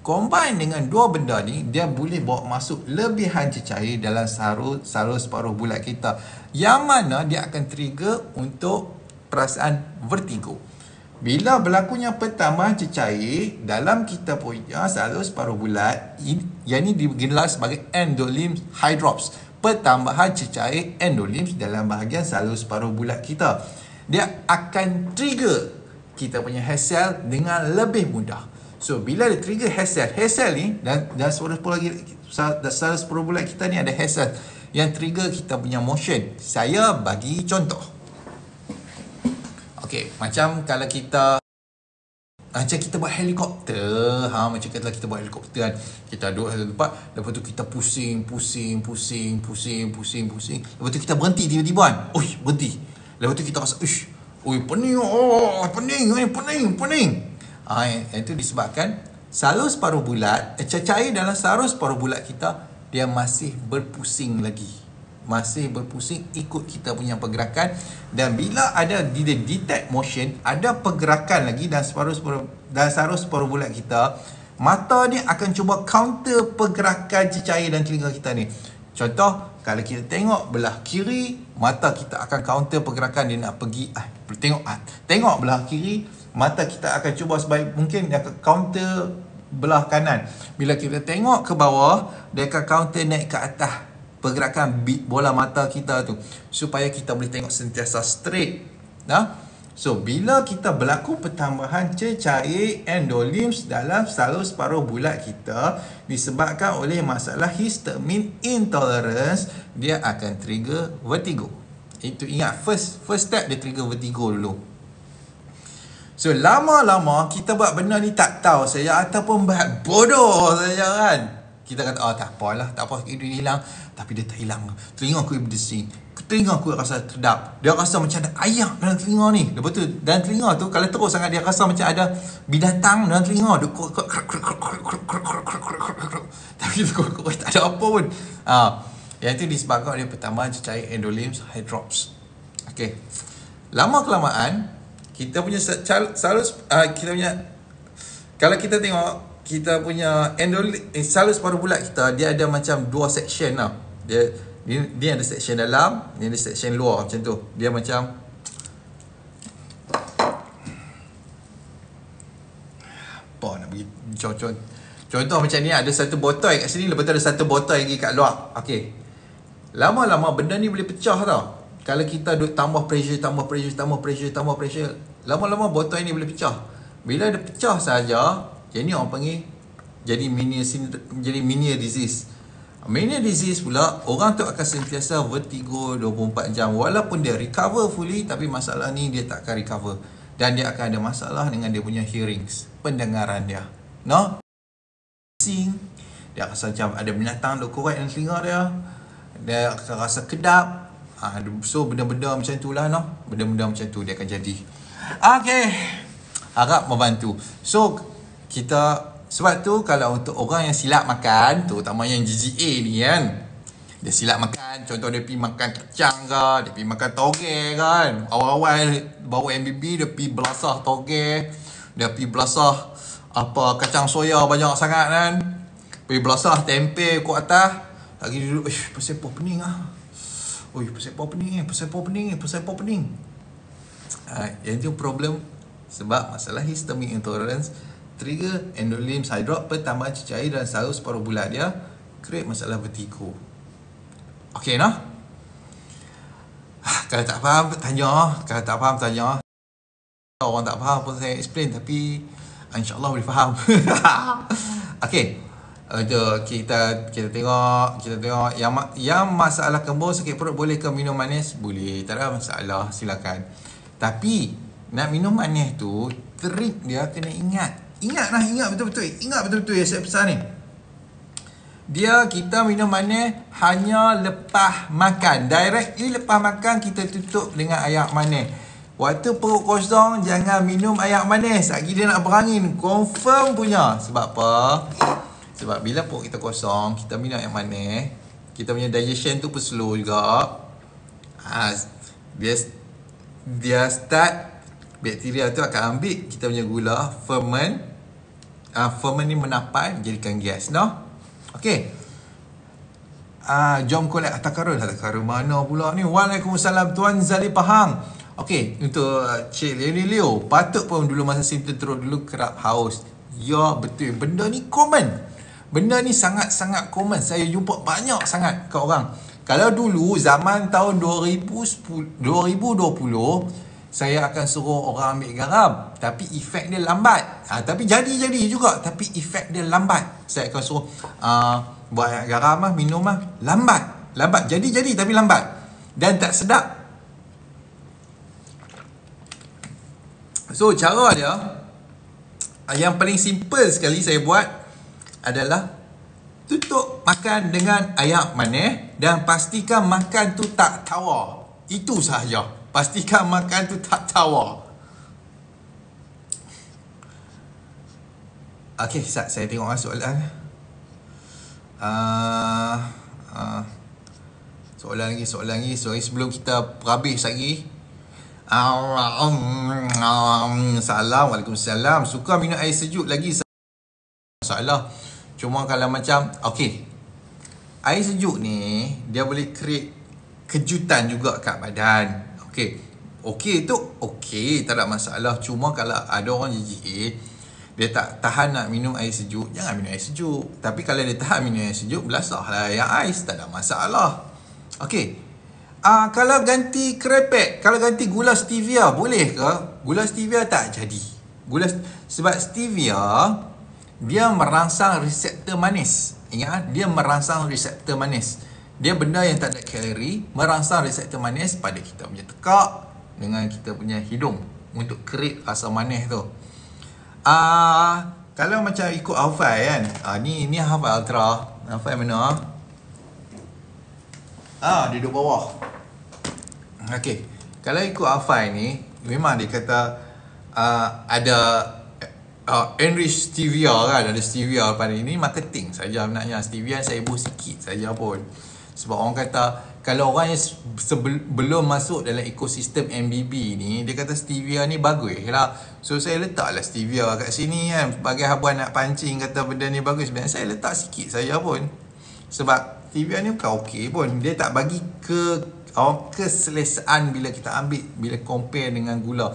Combine dengan dua benda ni, dia boleh bawa masuk lebihan cecair dalam salus paruh bulat kita, yang mana dia akan trigger untuk perasaan vertigo. Bila berlakunya pertambahan cecair dalam kita punya salus paruh bulat, yang ini digelar sebagai endolymph hydrops. Pertambahan cecair endolymph dalam bahagian salus paruh bulat kita, dia akan trigger kita punya hair cell dengan lebih mudah. So bila dia trigger hair cell ni, dan salus paruh bulat kita ni ada hair cell yang trigger kita punya motion. Saya bagi contoh. Okay, macam kalau kita buat helikopter, macam katalah kita buat helikopter kan, kita duduk satu tempat, lepas tu kita pusing, lepas tu kita berhenti tiba-tiba kan, berhenti, lepas tu kita rasa, pening. Itu disebabkan salus paruh bulat, cecair dalam salus paruh bulat kita, dia masih berpusing ikut kita punya pergerakan. Dan bila ada detect motion, ada pergerakan lagi dalam salus paruh bulat kita, mata ni akan cuba counter pergerakan cecair dan telinga kita ni. Contoh, kalau kita tengok belah kiri, mata kita akan counter pergerakan dia nak pergi tengok belah kiri, mata kita akan cuba sebaik mungkin dia akan counter belah kanan. Bila kita tengok ke bawah, dia akan counter naik ke atas pergerakan bola mata kita tu, supaya kita boleh tengok sentiasa straight. So bila kita berlaku pertambahan cecair endolymph dalam salus paruh bulat kita disebabkan oleh masalah histamine intolerance, dia akan trigger vertigo. Itu ingat, first step dia trigger vertigo dulu. So lama-lama kita buat benda ni tak tahu saya, ataupun buat bodoh saja kan. Kita kata, tak apalah, tak apa, dia hilang. Tapi dia tak hilang. Telinga aku berdesing. Telinga aku rasa sedap. Dia rasa macam ada ayak dalam telinga ni. Lepas tu, dalam telinga tu, kalau terus sangat dia rasa macam ada binatang dalam telinga. Dia tapi tak ada apa pun. Yang itu disebabkan oleh pertambahan cecair endolymph hydrops. Okay. lama kelamaan kita punya selalu kita punya, kalau kita tengok kita punya selalu separuh bulat kita, dia ada macam 2 section tau. Dia ada section dalam, dia ada section luar macam tu. Dia macam apa nak bagi contoh macam ni, ada satu botol kat sini, lepas tu ada satu botol lagi kat luar. Okey. Lama-lama benda ni boleh pecah tau. Kalau kita duk tambah pressure, lama-lama botol ni boleh pecah. Bila dia pecah saja, jadi orang panggil jadi mania disease. Mania disease pula, orang tu akan sentiasa vertigo 24 jam. Walaupun dia recover fully, tapi masalah ni dia tak akan recover. Dan dia akan ada masalah dengan dia punya hearings, pendengaran dia. No? Dia rasa macam ada binatang duk korek dalam telinga dia. Dia akan rasa kedap. So benda-benda macam tu lah, no? Benda-benda macam tu dia akan jadi. Okay, harap membantu. So kita, sebab tu kalau untuk orang yang silap makan, terutama yang GGA ni kan, dia silap makan, contoh dia pergi makan kacang ke, dia pergi makan toge kan, awal-awal bawa MBB dia pergi belasah toge, dia pergi belasah apa kacang soya banyak sangat kan, pergi belasah tempe kat atas, lagi duduk pasal apa pening ah. Oi, pasal apa pening. Yang tu problem sebab masalah histamine intolerance trigger endolymph hydrop, pertambahan cecair dalam saraf separuh bulat dia, create masalah vertigo. Okey nah. Kalau tak faham tanya, orang tak faham pun saya explain, tapi insya-Allah boleh faham. Okey. Kita tengok yang masalah kembung sakit perut, boleh ke minum manis? Boleh, tak ada masalah, silakan. Tapi nak minum manis tu, trik dia kena ingat betul-betul ya saya pesan ni. Kita minum manis hanya lepas makan. Directly lepas makan kita tutup dengan air manis. Waktu perut kosong jangan minum air manis. Lagi dia nak berangin, confirm punya. Sebab apa? Sebab bila perut kita kosong, kita minum air manis, kita punya digestion tu pun slow juga. Dia start, bakteria tu akan ambil kita punya gula, ferment ni menapai, menjadikan gas, no? Okey. Jom collect takarul mana pula ni? Waalaikumsalam Tuan Zali Pahang. Okey, untuk Cik Leo, patut pun dulu masa simptom teruk dulu kerap haus. Ya, betul. Benda ni common. Benda ni sangat-sangat common. Saya jumpa banyak sangat kat orang. Kalau dulu zaman tahun 2020, saya akan suruh orang ambil garam, tapi efek dia lambat. Tapi jadi juga, tapi efek dia lambat. Saya akan suruh buat garam minum lambat. Jadi tapi lambat. Dan tak sedap. So cara dia yang paling simple sekali saya buat adalah tutup makan dengan air manis dan pastikan makan tu tak tawar. Itu sahaja. Pastikan makan tu tak tawar. Okey, saya tengok soalan. Soalan lagi. Sebelum kita habis lagi. Waalaikumsalam. Suka minum air sejuk lagi. Masalah. Cuma kalau macam, okey, air sejuk ni dia boleh create kejutan juga kat badan. Okey tu okey, tak ada masalah. Cuma kalau ada orang GGA, dia tak tahan nak minum air sejuk, jangan minum air sejuk. Tapi kalau dia tahan minum air sejuk, belasahlah air ais, tak ada masalah. Okey. Kalau ganti krepek, kalau ganti gula stevia boleh ke? Gula stevia tak jadi. Sebab stevia dia merangsang reseptor manis. Ingat, dia merangsang reseptor manis. Dia benda yang tak ada kalori, merangsang reseptor manis pada kita punya tekak dengan kita punya hidung untuk create rasa manis tu. Kalau macam ikut Alfai kan, ni Alfai Ultra. Alfai mana? Dia duduk bawah. Okey. Kalau ikut Alfai ni, memang dia kata ada enrich stevia kan, ada stevia pada ini, marketing saja sebenarnya. Stevia saya ibu sikit saja pun. Sebab orang kata kalau orang yang belum masuk dalam ekosistem MBB ni, dia kata stevia ni bagus lah. So saya letaklah stevia kat sini kan. Sebagai habuan nak pancing kata benda ni bagus, sebenarnya saya letak sikit saja pun. Sebab stevia ni bukan okey pun. Dia tak bagi keselesaan bila kita ambil, bila compare dengan gula.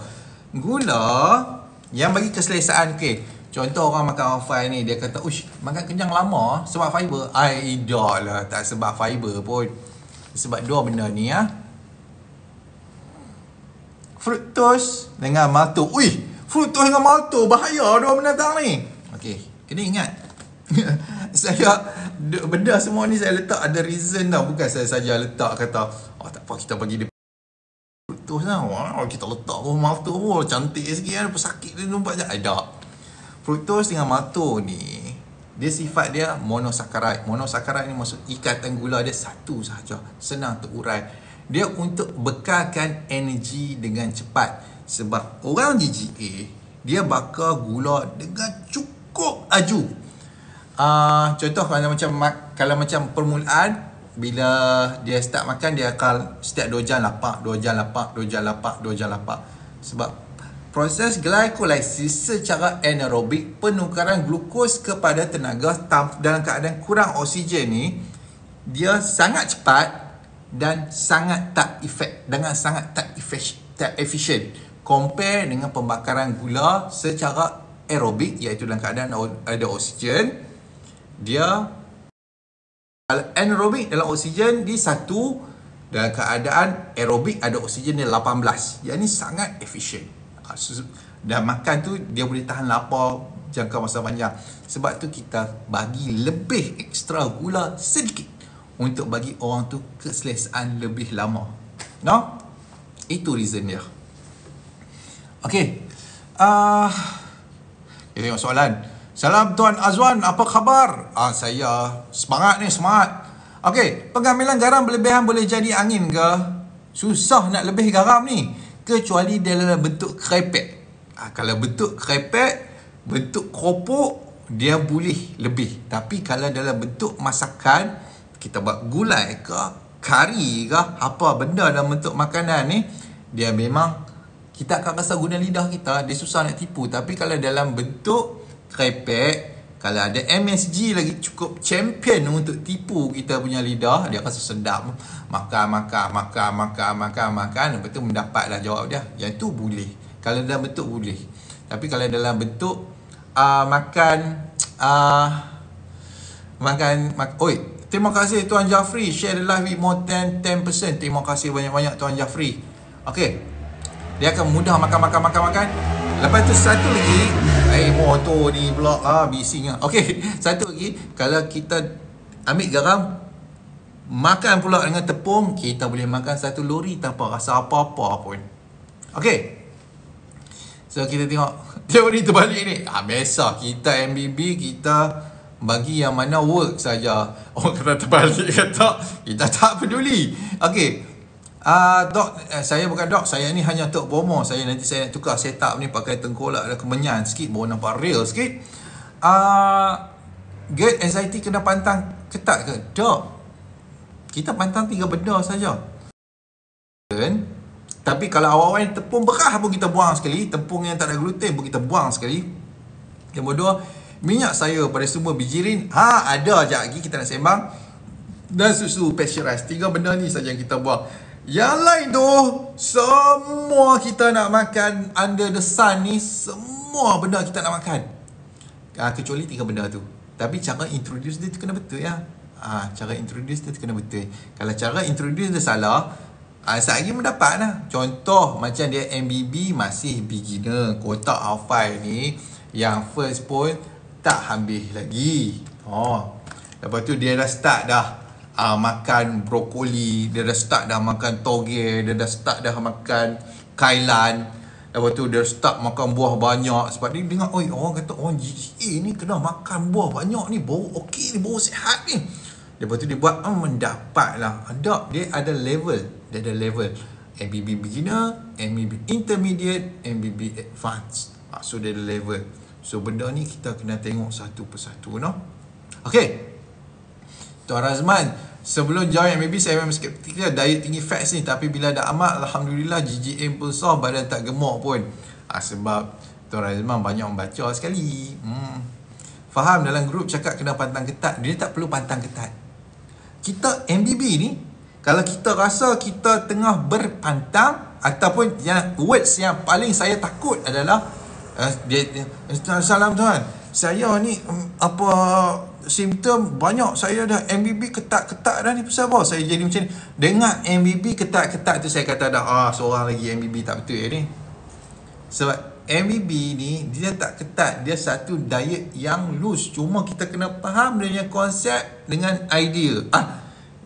Gula yang bagi keselesaan, okey. Contoh orang makan offal ni, dia kata, ush, makan kenyang lama sebab fiber. Dah lah, tak sebab fiber pun. Sebab dua benda ni ya. Fructose dengan maltose. Ui, fructose dengan maltose bahaya dua benda tang ni. Okey, kena ingat. Benda semua ni saya letak ada reason tau. Bukan saya saja letak kata, oh tak apa kita bagi dia fructose lah. Wow, kita letak pun maltose pun cantik sikit kan. Sakit dia nampak je. Tak. Fructose dengan maltose ni, dia sifat dia monosaccharide. Monosaccharide ni maksud ikatan gula dia satu sahaja. Senang terurai. Dia untuk bekalkan energi dengan cepat. Sebab orang GGA, dia bakar gula dengan cukup laju. Contoh kalau macam permulaan, bila dia start makan, dia akan setiap 2 jam lapak, 2 jam lapak, 2 jam lapak, 2 jam lapak. Sebab proses glycolysis secara anaerobik, penukaran glukos kepada tenaga dalam keadaan kurang oksigen ni, dia sangat cepat dan sangat tak efisien compare dengan pembakaran gula secara aerobik, iaitu dalam keadaan ada oksigen. Dia anaerobik dalam oksigen di 1, dalam keadaan aerobik ada oksigen dia 18. Yang ni sangat efisien. Dan makan tu dia boleh tahan lapar jangka masa panjang. Sebab tu kita bagi lebih ekstra gula sedikit untuk bagi orang tu keselesaan lebih lama. No? Itu reason dia. Okey. Kita tengok soalan. Salam Tuan Azwan, apa khabar? Saya semangat ni, semangat. Okey, pengambilan garam berlebihan boleh jadi angin ke? Susah nak lebih garam ni. Kecuali dalam bentuk krepek. Kalau bentuk krepek, bentuk keropok, dia boleh lebih. Tapi kalau dalam bentuk masakan, kita buat gulai ke, kari ke, apa benda dalam bentuk makanan ni, dia memang kita akan rasa guna lidah kita, dia susah nak tipu. Tapi kalau dalam bentuk krepek, kalau ada MSG lagi cukup champion untuk tipu kita punya lidah, dia rasa sedap. Makan. Lepas tu mendapatlah jawab dia. Yang tu boleh. Kalau dalam bentuk boleh. Tapi kalau dalam bentuk oi, terima kasih Tuan Jafri. Share the live with more than 10%. Terima kasih banyak-banyak Tuan Jafri. Okey. Dia akan mudah makan. Lepas tu satu lagi, motor ni pula bising lah. Okey, satu lagi, kalau kita ambil garam, makan pula dengan tepung, kita boleh makan 1 lori tanpa rasa apa-apa pun. Okey. So kita tengok teori terbalik ni. Biasa kita MBB, kita bagi yang mana work saja. Orang kata terbalik kata, kita tak peduli. Okey. Dok, saya bukan dok, saya ni hanya untuk promo. Saya nanti saya nak tukar setup ni pakai tengkolak dan kemenyan sikit, baru nampak real sikit. GERD anxiety kena pantang ketat ke? Dok, kita pantang 3 benda saja. Tapi kalau awal-awal tepung beras pun kita buang sekali. Tepung yang tak ada gluten pun kita buang sekali. Yang kedua, minyak sayur pada semua bijirin, ada sekejap lagi kita nak sembang. Dan susu pasteurized. 3 benda ni saja yang kita buang. Yang lain tu, semua kita nak makan under the sun ni, semua benda kita nak makan. Kecuali 3 benda tu. Tapi cara introduce dia tu kena betul ya. Cara introduce dia tu kena betul. Kalau cara introduce dia salah, sekejap lagi mendapat lah. Contoh macam dia MBB masih beginner, kotak hafal ni, yang first pun tak habis lagi. Lepas tu dia dah start dah makan brokoli, dia dah start dah makan toge, dia dah start dah makan kailan. Lepas tu dia start makan buah banyak. Sebab dia dengar, orang kata orang GGA ni kena makan buah banyak ni, baru okey ni, baru sihat ni. Lepas tu dia buat mendapat lah. Dia ada level. Dia ada level MBB beginner, MBB intermediate, MBB advanced. So dia ada level. So benda ni kita kena tengok satu persatu, no? Okay, Tuan Razman, Sebelum join MBB saya memang skeptikal diet tinggi fats ni, tapi bila dah amat alhamdulillah GGM pun sah, badan tak gemuk pun. Sebab Tuan Razman banyak membaca sekali. Faham dalam grup cakap kena pantang ketat. Dia tak perlu pantang ketat. Kita MBB ni, kalau kita rasa kita tengah berpantang, ataupun yang words yang paling saya takut adalah salam tuan, saya ni simptom banyak, saya dah MBB ketat-ketat dah ni, pasal apa saya jadi macam ni. Dengar MBB ketat-ketat tu saya kata dah seorang lagi MBB tak betul ni. Sebab MBB ni dia tak ketat, dia satu diet yang loose. Cuma kita kena faham dia punya konsep dengan idea.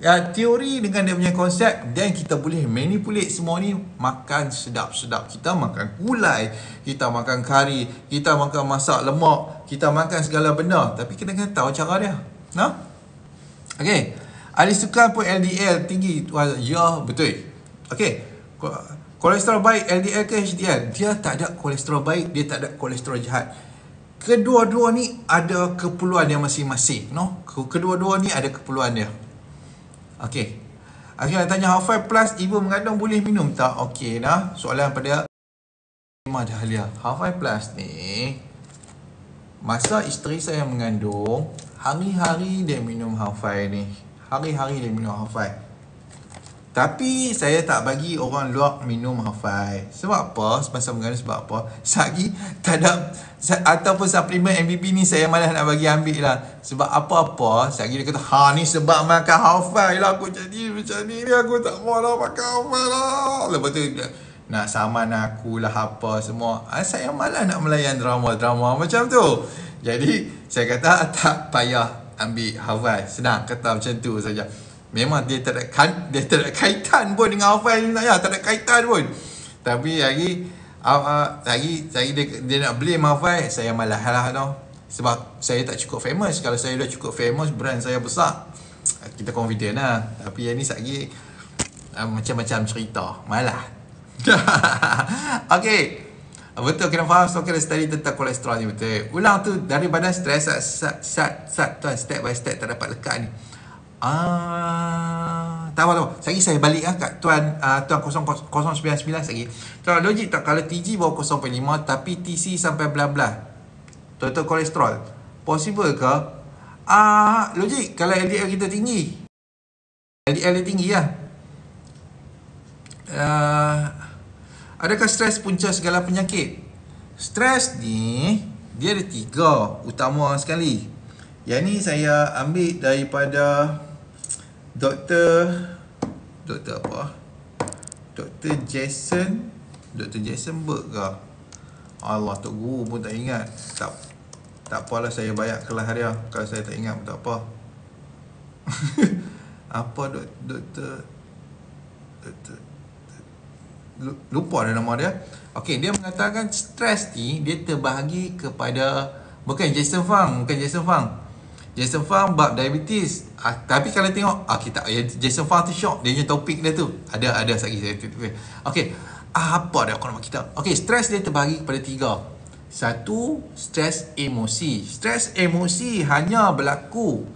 Teori dengan dia punya konsep, dan kita boleh manipulate semua ni. Makan sedap-sedap, kita makan gulai, kita makan kari, kita makan masak lemak, kita makan segala benda, tapi kita kena tahu cara dia. Okey, ahli sukan pun LDL tinggi. Ya, betul. Okey, kolesterol baik LDL ke HDL? Dia tak ada kolesterol baik, dia tak ada kolesterol jahat. Kedua-dua ni ada keperluan dia masing-masing. Kedua-dua ni ada keperluan dia. Okey. Akhirnya tanya Half-Five Plus ibu mengandung boleh minum tak? Okey dah. Soalan pada Imah Dahlia. Half-Five Plus ni, masa isteri saya mengandung, hari-hari dia minum Half-Five ni. Hari-hari dia minum Half-Five. Tapi saya tak bagi orang luar minum Half-Five. Sebab apa? Semasa mengandung sebab apa? Sagi tak ada, ataupun suplemen MBB ni saya malas nak bagi ambil lah. Sebab apa-apa, sagi dia kata, ni sebab makan Half-Five lah aku jadi macam ni, aku tak mau lah makan Half-Five lah. Lepas tu nak saman aku lah apa semua. Saya malas nak melayan drama-drama macam tu. Jadi saya kata tak payah ambil Half-Five. Senang kata macam tu saja. Memang dia tak ada kaitan pun dengan Half-Five ni, tak ada kaitan pun. Tapi lagi dia nak blame Half-Five, saya malas lah tau. Sebab saya tak cukup famous. Kalau saya dah cukup famous, brand saya besar, kita confident lah. Tapi yang ni lagi macam-macam cerita, malas. Okey, betul, kena faham stalker study tentang kolesterol ni, betul. Ulang tu dari badan stres tuan, step by step tak dapat lekat ni. Tahu. Saya balik kat tuan 099 lagi. Tuan, logik tak kalau TG bawah 0.5 tapi TC sampai belah-belah total kolesterol? Possible ke? Logik kalau LDL kita tinggi. LDL dia tinggi lah. Adakah stres punca segala penyakit? Stres ni dia ada 3 utama sekali. Yang ni saya ambil daripada Dr. apa? Dr. Jason Berg ke? Allah, Tok Guru pun tak ingat. Tak apalah, saya bayar kelas dia. Kalau saya tak ingat pun tak apa. Apa Dr. Lupa dah nama dia. Okey, dia mengatakan stres ni dia terbahagi kepada, bukan Jason Fang. Jason Fang bab diabetes. Tapi kalau tengok Jason Fang tu shock, dia punya topik dia tu. Ada lagi saya tutup. Okey. Apa dia aku nak kita? Okey, stres dia terbahagi kepada 3. Satu, stres emosi. Stres emosi hanya berlaku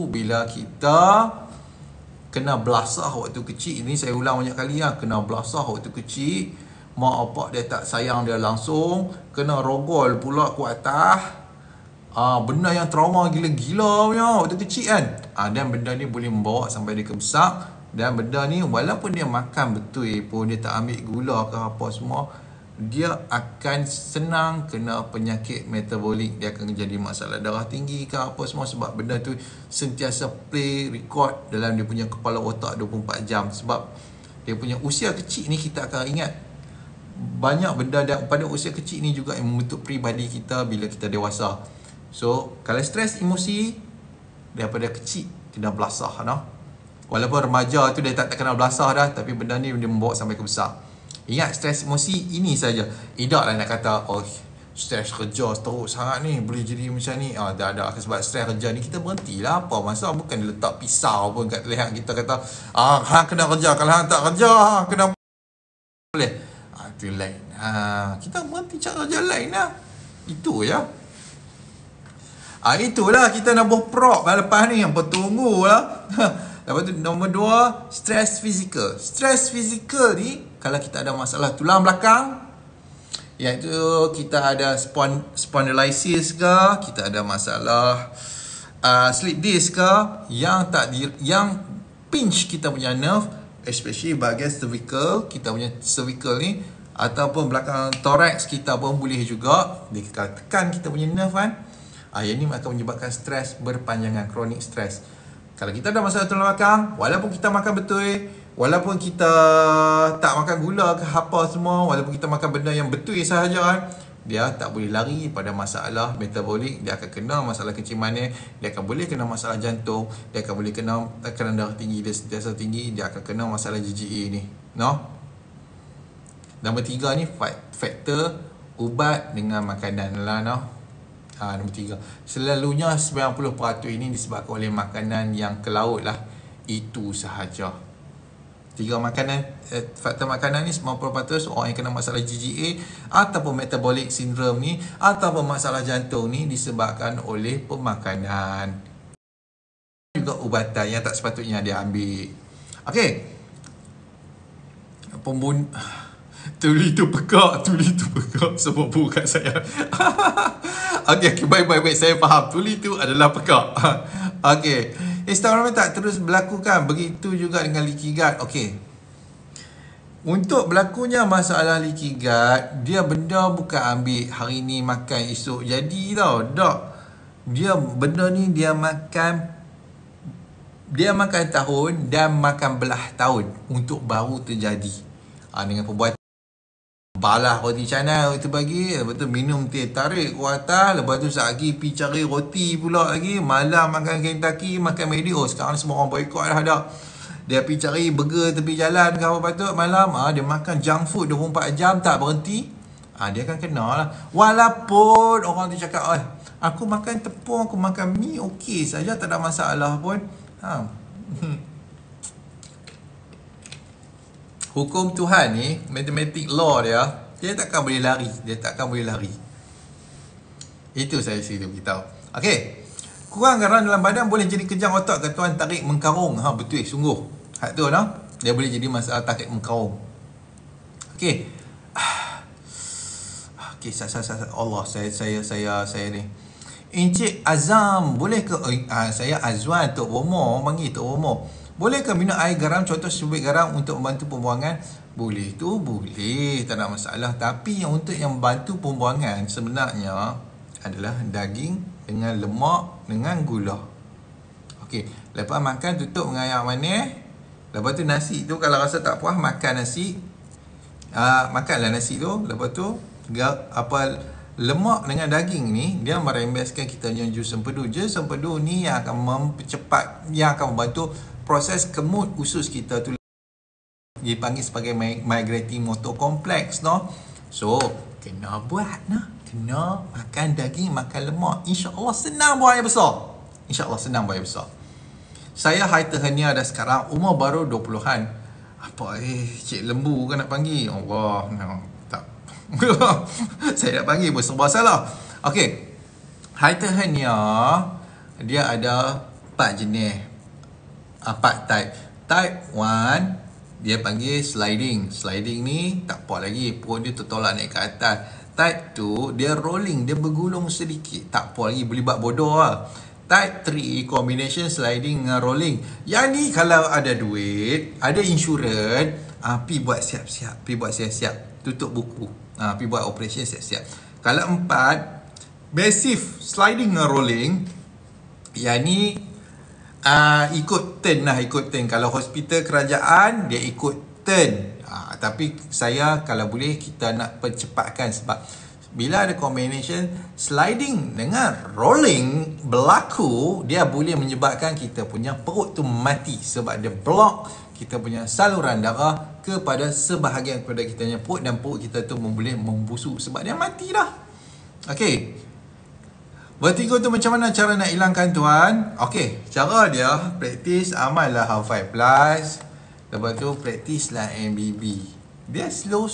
bila kita kena belasah waktu kecil. Ini saya ulang banyak kali lah. Kena belasah waktu kecil, mak opak dia tak sayang dia langsung, kena rogol pula ke atas. Benda yang trauma gila-gila punya waktu kecil kan. Dan benda ni boleh membawa sampai dia ke besar. Dan benda ni walaupun dia makan betul pun, dia tak ambil gula ke apa semua, dia akan senang kena penyakit metabolik. Dia akan jadi masalah darah tinggi ke apa semua. Sebab benda tu sentiasa play record dalam dia punya kepala otak 24 jam. Sebab dia punya usia kecil ni, kita akan ingat banyak benda pada usia kecil ni juga yang membentuk peribadi kita bila kita dewasa. So, kalau stres emosi daripada kecil kena belasah Walaupun remaja tu dia tak kena belasah dah, tapi benda ni dia membawa sampai ke besar. Ingat, stres emosi ini saja. Tidak lah nak kata stres kerja teruk sangat ni boleh jadi macam ni. Dah sebab stres kerja ni kita berhentilah. Apa masa bukan dia letak pisau pun kat leher kita, kata hang kena kerja, kalau hang tak kerja kena boleh. Itu lain. Kita berhenti cara kerja lain lah. Itu ya. Itulah kita nak buh prop lepas ni. Apa tunggulah. Lepas tu nombor 2, stres fizikal. Stres fizikal ni kalau kita ada masalah tulang belakang, iaitu kita ada spondylitis ke, kita ada masalah slip disc ke, yang pinch kita punya nerve, especially bahagian cervical, kita punya cervical ni ataupun belakang thorax kita pun boleh juga dia tekan kita punya nerve kan. Yang ni akan menyebabkan stres berpanjangan, chronic stress. Kalau kita ada masalah tulang belakang, walaupun kita makan betul, walaupun kita tak makan gula ke apa semua, walaupun kita makan benda yang betul sahaja kan, dia tak boleh lari pada masalah metabolik. Dia akan kena masalah kencing manis, dia akan boleh kena masalah jantung, dia akan boleh kena tekanan darah tinggi, dia sentiasa tinggi, dia akan kena masalah GGA ni. Nombor 3 ni faktor ubat dengan makanan lah. Nombor 3, selalunya 90% ini disebabkan oleh makanan yang ke laut lah. Itu sahaja. 3 makanan, faktor makanan ni 90% orang yang kena masalah GGA ataupun metabolic syndrome ni ataupun masalah jantung ni disebabkan oleh pemakanan. Juga ubatan yang tak sepatutnya dia ambil. Okey. Tuli tu pekak semua bukan saya. Okey, baik, saya faham. Tuli tu adalah pekak. Okey. Histamin tak terus berlaku kan? Begitu juga dengan leaky gut. Okey. Untuk berlakunya masalah leaky gut, dia benda bukan ambil hari ni makan esok jadi tau. Tak. Dia benda ni dia makan tahun dan makan belah tahun untuk baru terjadi. Dengan perbuatan balah roti canai itu bagi, lepas tu minum teh tarik ke atas, lepas tu lagi pergi cari roti pula lagi, malam makan Kentucky, makan McD. Sekarang semua orang boycott dah ada. Dia pergi cari burger tepi jalan ke apa patut malam, dia makan junk food 24 jam tak berhenti. Dia akan kena lah. Walaupun orang tu cakap, aku makan tepung, aku makan mi okey saja, tak ada masalah pun. Hukum Tuhan ni, matematik law dia takkan boleh lari. Itu saya sila beritahu. Okey. Kurang garam dalam badan boleh jadi kejang otak ke tuan tarik mengkarung. Betul, sungguh. Hak tu dia boleh jadi masalah tarik mengkarung. Okey. Okey, Allah, saya ni. Encik Azam, boleh ke saya Azwan Tok Romo, panggil Tok Romo. Boleh ke minum air garam, contoh sebut garam untuk membantu pembuangan? Boleh tu, boleh. Tak ada masalah. Tapi yang untuk yang membantu pembuangan sebenarnya adalah daging dengan lemak dengan gula. Okey. Lepas makan tutup dengan air manis. Lepas tu nasi tu kalau rasa tak puas makan nasi. Makanlah nasi tu. Lepas tu lemak dengan daging ni dia merembeskan kita punya jus empedu. Jus empedu ni yang akan mempercepat, yang akan membantu proses kemut usus kita tu, dipanggil sebagai migrating motor complex. So kena buat kena makan daging, makan lemak. InsyaAllah senang buang air besar. Saya hyperhernia dah sekarang, umur baru 20-an. Cik lembu kan nak panggil? Allah, tak. Saya nak panggil pun serba salah. Okey. Hyperhernia dia ada 4 jenis. 4 type. Type 1 dia panggil sliding. Sliding ni tak apa lagi, perut dia tertolak naik ke atas. Type 2 dia rolling, dia bergulung sedikit, tak apa lagi, boleh buat bodoh lah. Type 3 combination sliding dengan rolling. Yang ni kalau ada duit, ada insurans, pi buat siap-siap, tutup buku, pi buat operation siap-siap. Kalau 4 massive sliding dengan rolling, yang ni ikut turn. Kalau hospital kerajaan dia ikut turn. Tapi saya kalau boleh kita nak percepatkan, sebab bila ada combination sliding dengan rolling berlaku, dia boleh menyebabkan kita punya perut tu mati, sebab dia block kita punya saluran darah kepada sebahagian kepada kita punya perut, dan perut kita tu boleh membusuk sebab dia mati dah. Okey. Vertigo tu macam mana cara nak hilangkan tuan? Okey, cara dia praktis amallah Half 5 Plus. Lepas tu praktis lah MBB. Dia slow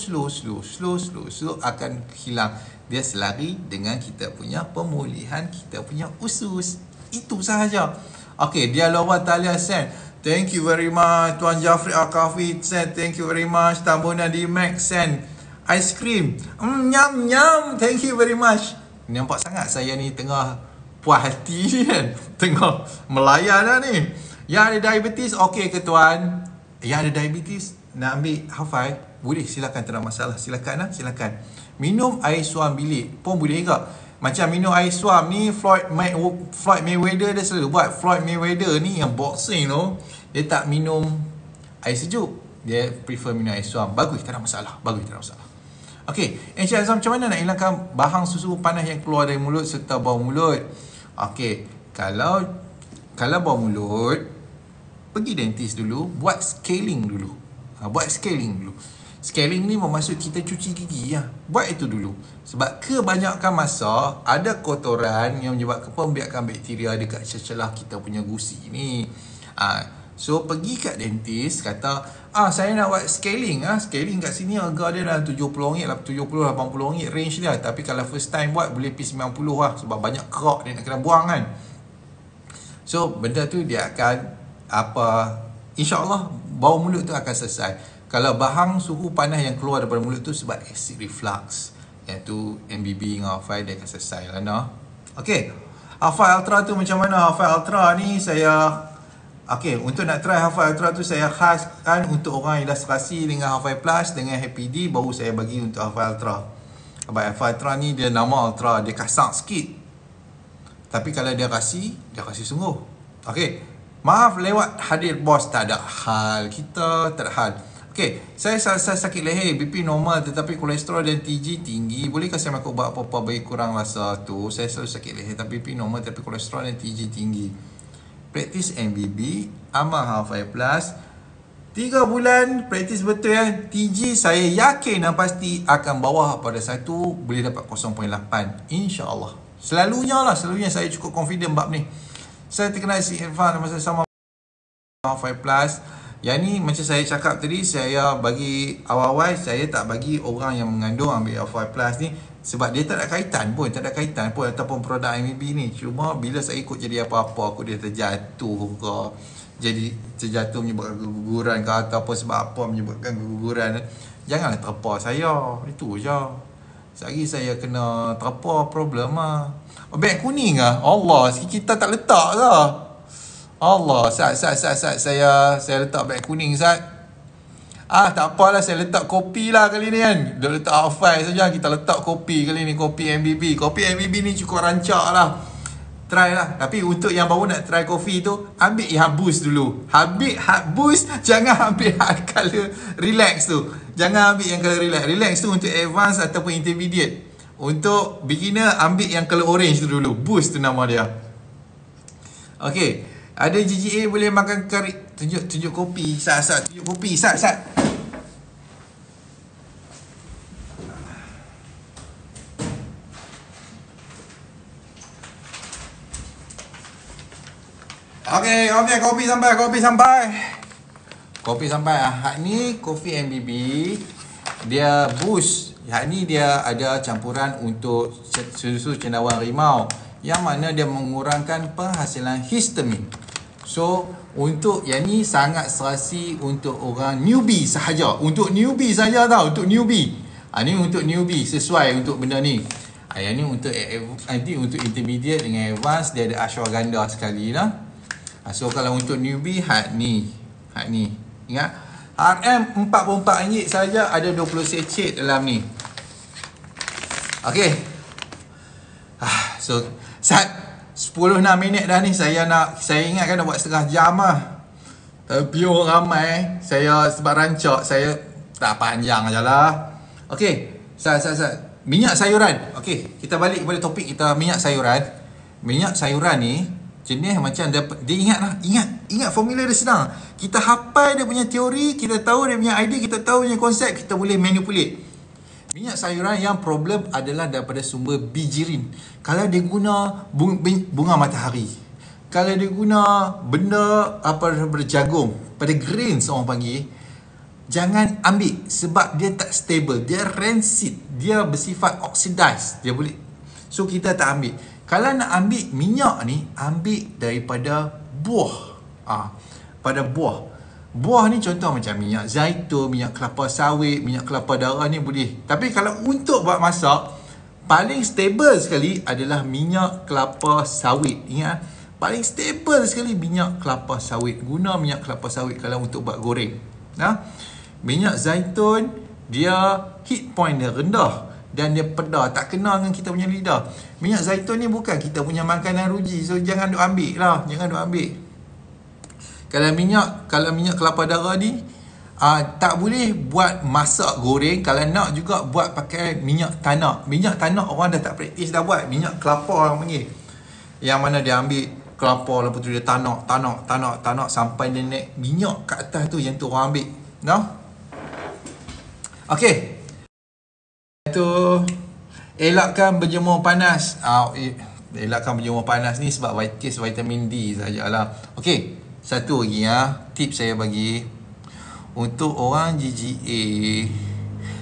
akan hilang. Dia selari dengan kita punya pemulihan kita punya usus. Itu sahaja. Okey, dia lower thalia sand. Thank you very much. Tuan Jafri Al-Kafi send. Thank you very much. Tambuna di Max send. Ice cream. Nyam nyam. Thank you very much. Nampak sangat saya ni tengah puas hati ni kan. Tengah melayan dah ni. Yang ada diabetes, okey ke tuan? Yang ada diabetes, nak ambil hafal? Boleh, silakan, tak ada masalah. Silakan lah, silakan. Minum air suam bilik pun boleh juga. Macam minum air suam ni, Floyd Mayweather dia selalu buat. Floyd Mayweather ni yang boxing tu, dia tak minum air sejuk. Dia prefer minum air suam. Bagus, tak ada masalah. Bagus, tak ada masalah. Okey, Encik Azam, macam mana nak hilangkan bahang susu panas yang keluar dari mulut serta bau mulut? Okey, kalau bau mulut, pergi dentist dulu, buat scaling dulu. Buat scaling dulu. Scaling ni bermaksud kita cuci gigi ya. Buat itu dulu. Sebab kebanyakan masa ada kotoran yang menyebabkan pembiakan bakteria dekat celah kita punya gusi ni. So pergi kat dentist, kata saya nak buat scaling. Scaling kat sini harga dia dah RM70, RM70-80 range dia. Tapi kalau first time buat boleh pergi RM90 lah. Sebab banyak kerak dia nak kena buang kan. So benda tu dia akan InsyaAllah bau mulut tu akan selesai. Kalau bahang suhu panas yang keluar daripada mulut tu sebab acid reflux, iaitu MBB dengan Alpha, dia akan selesai lah no? Okay, Alpha Ultra tu macam mana? Alpha Ultra ni saya untuk nak try Alpha Ultra tu saya khaskan untuk orang ilustrasi dengan Alpha Plus dengan Happy D, baru saya bagi untuk Alpha Ultra. Sebab Alpha Ultra ni dia nama Ultra, dia kasar sikit. Tapi kalau dia kasih sungguh. Okay, maaf lewat hadir bos, tak ada hal. Kita tak ada hal. Okay, saya sakit leher, BP normal tetapi kolesterol dan TG tinggi. Bolehkah saya makan ubat apa-apa bagi kurang rasa tu? Saya selalu sakit leher tapi BP normal tapi kolesterol dan TG tinggi. Praktis MBB, amal Half-Five Plus. 3 bulan praktis betul ya. TG saya yakin dan pasti akan bawah pada 1, boleh dapat 0.8. InsyaAllah. Selalunya saya cukup confident bab ni. Saya terkenal si Irfan masa sama Half-Five Plus. Yang ni macam saya cakap tadi, saya bagi awal-awal, saya tak bagi orang yang mengandung ambil Half-Five Plus ni sebab dia tak ada kaitan pun ataupun produk MBB ni. Cuma bila saya ikut jadi apa-apa, aku dia terjatuh ke, jadi terjatuh menyebabkan keguguran ke, ataupun sebab apa menyebabkan keguguran, janganlah terpa saya. Itu je. Sehari saya kena terpa problem lah. Beg kuning lah. Allah, kita tak letak ke? Allah, Sat, saya letak beg kuning, Sat. Tak apalah, saya letak kopi lah kali ni kan. Dia letak Alpha saja, kita letak kopi kali ni, kopi MBB. Kopi MBB ni cukup rancak lah. Try lah. Tapi untuk yang baru nak try kopi tu, ambil yang boost dulu. Hard boost, jangan ambil hard color relax tu. Jangan ambil yang color relax. Relax tu untuk advance ataupun intermediate. Untuk beginner, ambil yang color orange tu dulu. Boost tu nama dia. Okay. Ada GGA boleh makan kari. Tunjuk kopi. Sat. Tunjuk kopi. Sat. Okay, kopi sampai. Hak ni kopi MBB. Dia boost. Hak ni dia ada campuran untuk susu cendawan rimau, yang mana dia mengurangkan penghasilan histamin. So, untuk yang ni sangat serasi untuk orang newbie sahaja. Untuk newbie saja tau, untuk newbie. Ni untuk newbie, sesuai untuk benda ni. Yang ni untuk nanti untuk intermediate dengan advance, dia ada ashwagandha sekali lah. So, kalau untuk newbie, hak ni. Ingat, RM44 saja, ada 20 secet dalam ni. Okay. So, 10-6 minit dah ni. Saya ingatkan nak buat setengah jam lah. Tapi orang ramai, saya sebab rancak, saya tak panjang je lah. Okay, minyak sayuran. Okay, kita balik kepada topik kita, minyak sayuran. Minyak sayuran ni jenis macam dia ingat formula dia senang. Kita hafal dia punya teori, kita tahu dia punya idea, kita tahu dia punya konsep, kita boleh manipulate. Minyak sayuran yang problem adalah daripada sumber bijirin. Kalau dia guna bunga matahari, kalau dia guna benda daripada jagung, pada grains orang panggil, jangan ambil sebab dia tak stable, dia rancid, dia bersifat oxidize, dia boleh. So kita tak ambil. Kalau nak ambil minyak ni, ambil daripada buah. pada buah. Buah ni contoh macam minyak zaitun, minyak kelapa sawit, minyak kelapa darah ni boleh. Tapi kalau untuk buat masak, paling stable sekali adalah minyak kelapa sawit. Ingat, paling stable sekali minyak kelapa sawit. Guna minyak kelapa sawit kalau untuk buat goreng. Minyak zaitun, dia heat point dia rendah dan dia pedas, tak kena dengan kita punya lidah. Minyak zaitun ni bukan kita punya makanan ruji, so jangan duk ambil lah, jangan duk ambil. Kalau minyak kelapa darah ni tak boleh buat masak goreng. Kalau nak juga buat pakai minyak tanak. Minyak tanak orang dah tak praktis dah buat. Minyak kelapa orang panggil, yang mana dia ambil kelapa, lepas tu dia tanak sampai dia naik minyak kat atas tu, yang tu orang ambil. Okey. Itu elakkan berjemur panas. Elakkan berjemur panas ni sebab kes vitamin D sajalah. Okey, satu lagi tips saya bagi untuk orang GGA,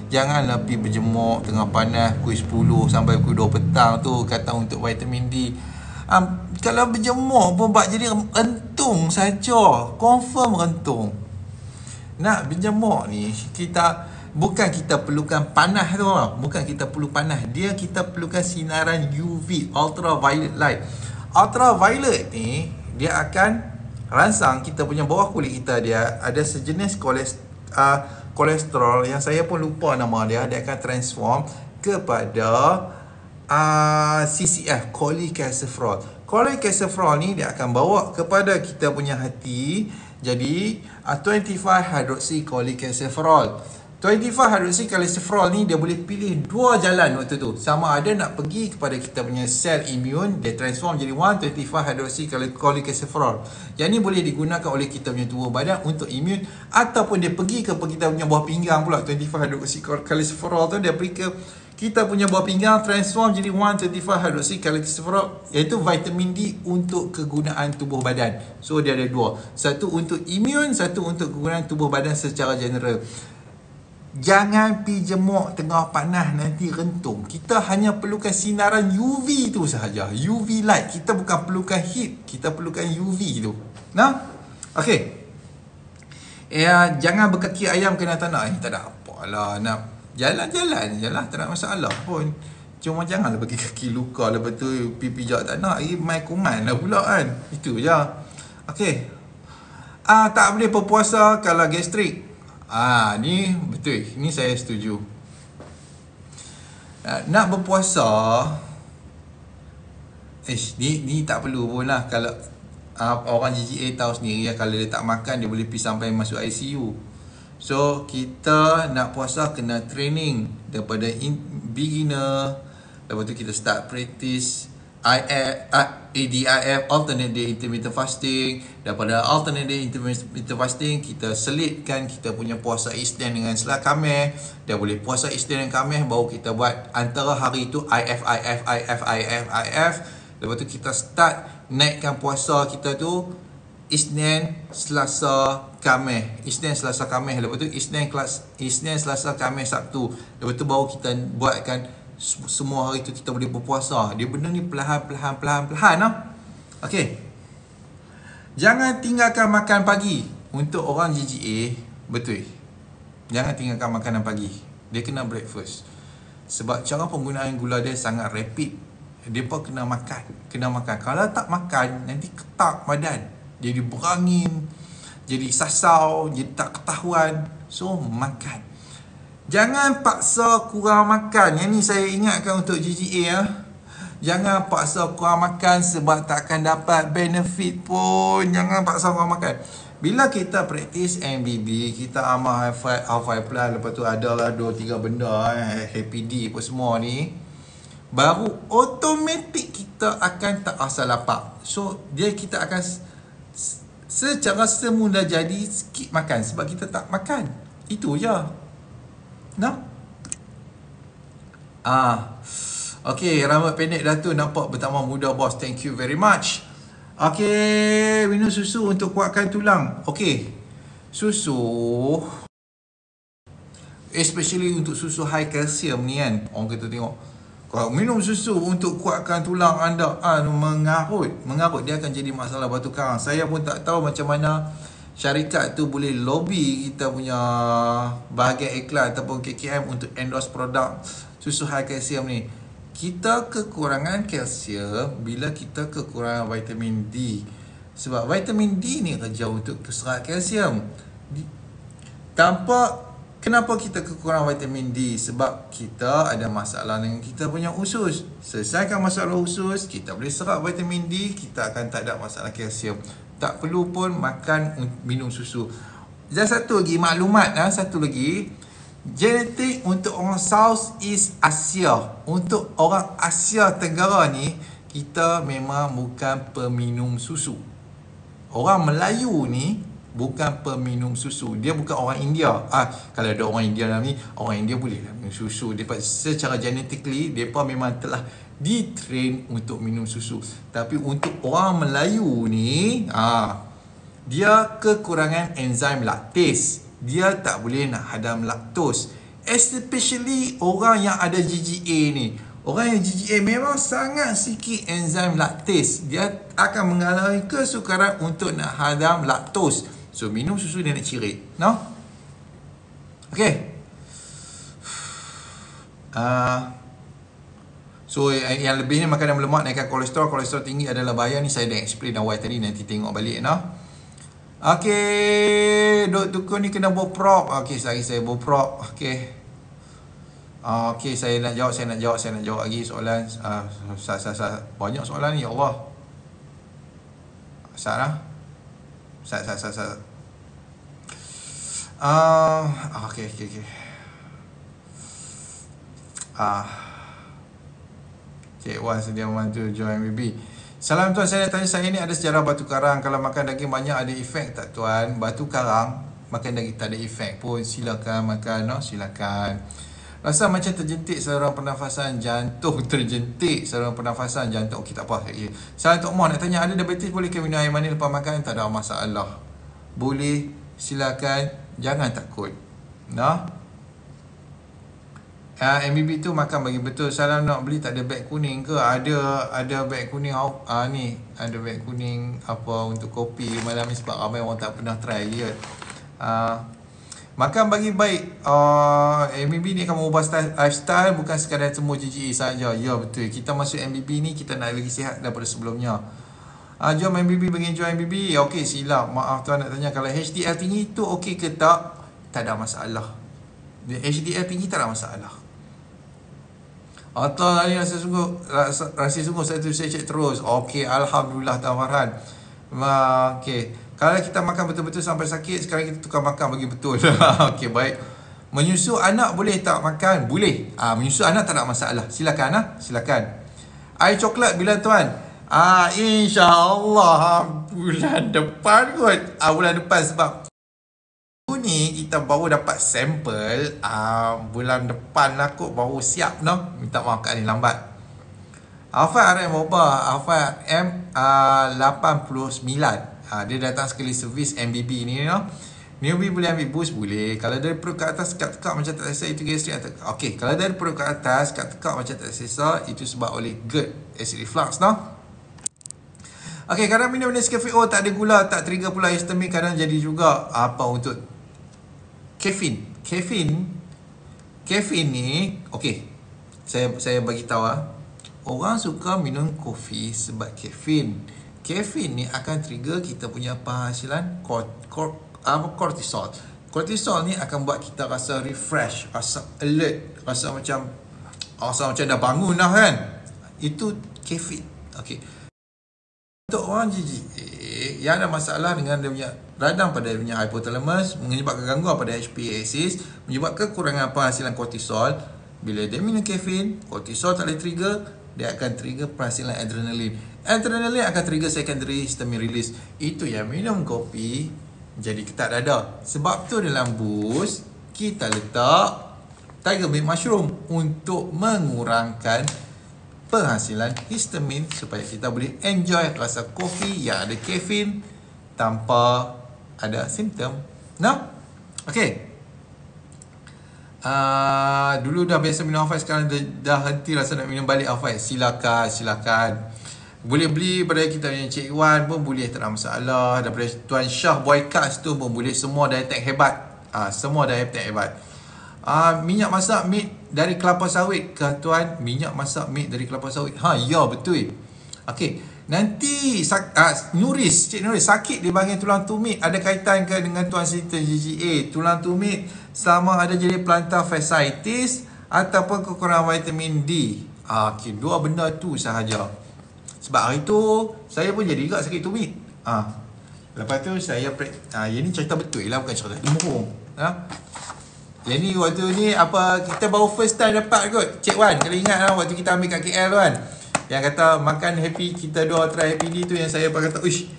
janganlah pergi berjemur tengah panas pukul 10 sampai pukul 2 petang tu kata untuk vitamin D. Kalau berjemur pun buat jadi rentung saja, confirm rentung. Nak berjemur ni bukan kita perlukan panas tu, bukan kita perlu panas. Kita perlukan sinaran UV, ultraviolet light. Ultraviolet ni dia akan rangsang kita punya bawah kulit kita. Dia ada sejenis kolesterol yang saya pun lupa nama dia. Dia akan transform kepada CCF, cholecalciferol. Cholecalciferol ni dia akan bawa kepada kita punya hati jadi 25 hydroxy cholecalciferol. 25 hydroxy cholecalciferol ni dia boleh pilih dua jalan waktu tu. Sama ada nak pergi kepada kita punya sel imun, dia transform jadi 125 hydroxy cholecalciferol. Yang ni boleh digunakan oleh kita punya tubuh badan untuk imun, ataupun dia pergi ke kita punya buah pinggang pula. 25 hydroxy cholecalciferol tu dia pergi ke kita punya buah pinggang, transform jadi 125 hydroxy cholecalciferol, iaitu vitamin D untuk kegunaan tubuh badan. So dia ada dua, satu untuk imun, satu untuk kegunaan tubuh badan secara general. Jangan pi jemur tengah panas, nanti rentung. Kita hanya perlukan sinaran UV tu sahaja, UV light. Kita bukan perlukan heat, kita perlukan UV tu. Okey. Jangan berkaki ayam kena tanah. Tak ada apalah, nak jalan-jalan je lah, tak ada masalah pun. Cuma janganlah bagi kaki luka, lepas tu pijak tak nak, main kuman lah pula kan. Itu je. Okey. Tak boleh berpuasa kalau gastrik. Ni betul. Ni saya setuju. Nak berpuasa, ni tak perlu pun lah. Kalau orang GGA tahu sendiri kalau dia tak makan, dia boleh pergi sampai masuk ICU. So kita nak puasa kena training daripada beginner. Lepas tu kita start practice ADIF, alternate day intermittent fasting. Daripada alternate day intermittent fasting, kita selitkan kita punya puasa Isnin dengan Selasa Khamis. Dah boleh puasa Isnin dan Khamis, baru kita buat antara hari tu IF. Lepas tu kita start naikkan puasa kita tu Isnin, Selasa, Khamis. Isnin, Selasa, Khamis. Lepas tu Isnin, Selasa, Khamis, Sabtu. Lepas tu baru kita buatkan semua hari tu kita boleh berpuasa. Dia benda ni perlahan-lahan Okey. Jangan tinggalkan makan pagi. Untuk orang GGA, betul, jangan tinggalkan makanan pagi. Dia kena breakfast. Sebab cara penggunaan gula dia sangat rapid. Dia pun kena makan. Kalau tak makan, nanti ketak badan, jadi berangin, jadi sasau, jadi tak ketahuan. So makan. Jangan paksa kurang makan. Yang ni saya ingatkan untuk GGA. Jangan paksa kurang makan sebab tak akan dapat benefit pun. Jangan paksa kurang makan. Bila kita praktis MBB, kita amal High Plus, lepas tu adalah 2-3 benda, Happy D pun semua ni, baru automatik kita akan tak rasa lapar. So kita akan secara semula jadi skip makan sebab kita tak makan. Itu je. Okay, rambut pendek dah tu nampak bertambah muda bos. Thank you very much. Okay, minum susu untuk kuatkan tulang. Okay, susu, especially untuk susu high calcium ni kan, orang kata tengok, kalau minum susu untuk kuatkan tulang anda, mengarut, dia akan jadi masalah batu karang. Saya pun tak tahu macam mana syarikat tu boleh lobby kita punya bahagian iklan ataupun KKM untuk endorse produk susu high kalsium ni. Kita kekurangan kalsium bila kita kekurangan vitamin D. Sebab vitamin D ni kerja untuk serat kalsium. Kenapa kita kekurangan vitamin D? Sebab kita ada masalah dengan kita punya usus. Selesaikan masalah usus, kita boleh serap vitamin D, kita akan tak ada masalah kalsium. Tak perlu pun makan, minum susu. Dan satu lagi maklumat, satu lagi, genetik untuk orang South East Asia, untuk orang Asia Tenggara ni, kita memang bukan peminum susu. Orang Melayu ni bukan peminum susu. Dia bukan orang India. Kalau ada orang India dalam ni, orang India boleh lah minum susu. Dia secara genetically, mereka memang telah ditrain untuk minum susu. Tapi untuk orang Melayu ni, dia kekurangan enzim laktase. Dia tak boleh nak hadam laktos. Especially orang yang ada GGA ni. Orang yang GGA memang sangat sikit enzim laktase. Dia akan mengalami kesukaran untuk nak hadam laktos. So minum susu dia nak cirit. No? Okay. So yang lebih ni makanan berlemak naikkan kolesterol. Kolesterol tinggi adalah bahaya. Ni saya dah explain awal tadi. Nanti tengok balik. No? Okay. Dok tukar ni kena boprop. Okay, saya boprop. Okay. Okay, saya nak jawab lagi soalan. Banyak soalan ni, ya Allah. Sarah. Okay. Cik Wan sedia membantu join MBB. Salam tuan, saya nak tanya, saya ni ada sejarah batu karang. Kalau makan daging banyak ada efek tak tuan? Batu karang makan daging tak ada efek pun. Silakan makan, silakan. Rasa macam terjentik saluran pernafasan jantung. Terjentik saluran pernafasan jantung. Okey, tak apa. Salam Tok Moh nak tanya, ada diabetes boleh ke minum air manis lepas makan? Tak ada masalah. Boleh, silakan. Jangan takut. MBB tu makan bagi betul. Salam, nak beli tak ada beg kuning ke? Ada beg kuning ni. Ada beg kuning apa untuk kopi malam ni sebab ramai orang tak pernah try je. Makan bagi baik. MBB ni akan mengubah lifestyle, bukan sekadar semua GGA saja. Ya, betul. Kita masuk MBB ni kita nak lagi sihat daripada sebelumnya. Jom MBB bagi join MBB. Okey, silap. Maaf tuan nak tanya, kalau HDL tinggi tu okey ke tak? Tak ada masalah. HDL tinggi tak ada masalah. Atau tadi rasa sungguh saya cek terus. Okey, alhamdulillah Tuan Farhan. Okey. Kalau kita makan betul-betul sampai sakit, sekarang kita tukar makan bagi betul. Okey, baik. Menyusu anak boleh tak makan? Boleh. Menyusu anak tak ada masalah. Silakan. Silakan. Air coklat bila tuan? InsyaAllah bulan depan kot. Bulan depan sebab ni kita baru dapat sampel. Bulan depan lah kot baru siap. Minta maaf kat ni lambat. Alfa RM Boba, Alfa M89. Dia datang sekali servis MBB ni. Newbie boleh ambil boost? Boleh. Kalau dari perut ke atas tekak macam tak selesa, itu gastrik. Okey, kalau dari perut ke atas tekak macam tak selesa, itu sebab oleh GERD, acid reflux. Okey, kadang minum Nescafe tak ada gula, tak trigger pula histamine, kadang jadi juga. Apa untuk Kafein ni, okey, saya bagi tahu. Orang suka minum kopi sebab kafein. Kafein ni akan trigger kita punya penghasilan kortisol. Kortisol ni akan buat kita rasa refresh, rasa alert, rasa macam dah bangun dah kan. Itu kafein. Okey. Untuk orang GGA yang ada masalah dengan dia punya radang pada dia punya hypothalamus, menyebabkan gangguan pada HPA axis, menyebabkan kekurangan penghasilan kortisol, bila dia minum kafein, kortisol tak boleh trigger, dia akan trigger penghasilan adrenalin. Adrenalin akan trigger secondary histamine release. Itu yang minum kopi jadi ketat dada. Sebab tu dalam boost kita letak tiger milk mushroom untuk mengurangkan penghasilan histamin supaya kita boleh enjoy rasa kopi yang ada kafein tanpa ada simptom. Okey. Dulu dah biasa minum Alphite, sekarang dah henti rasa nak minum balik Alphite. Silakan. Boleh beli pada kita punya Cik Wan pun boleh, tak ada masalah. Daripada Tuan Syah Boycast tu pun boleh. Semua Dietec hebat. Semua Dietec hebat. Minyak masak meat dari kelapa sawit ke tuan? Minyak masak meat dari kelapa sawit. Ya betul. Okey. Nanti Nuris, Cik Nuris, sakit di bahagian tulang tumit ada kaitan ke dengan Tuan Sita GGA? Tulang tumit sama ada jadi plantar fasciitis ataupun kekurangan vitamin D. Okay, dua benda tu sahaja. Sebab hari tu saya pun jadi juga sakit tumit. Lepas tu saya ini cerita betul lah, bukan cerita bohong. Yang ni waktu ni kita baru first time dapat kot Cik Wan. Kalau ingat waktu kita ambil kat KL tu kan, yang kata makan happy, kita dua try happy D tu, yang saya kata uish,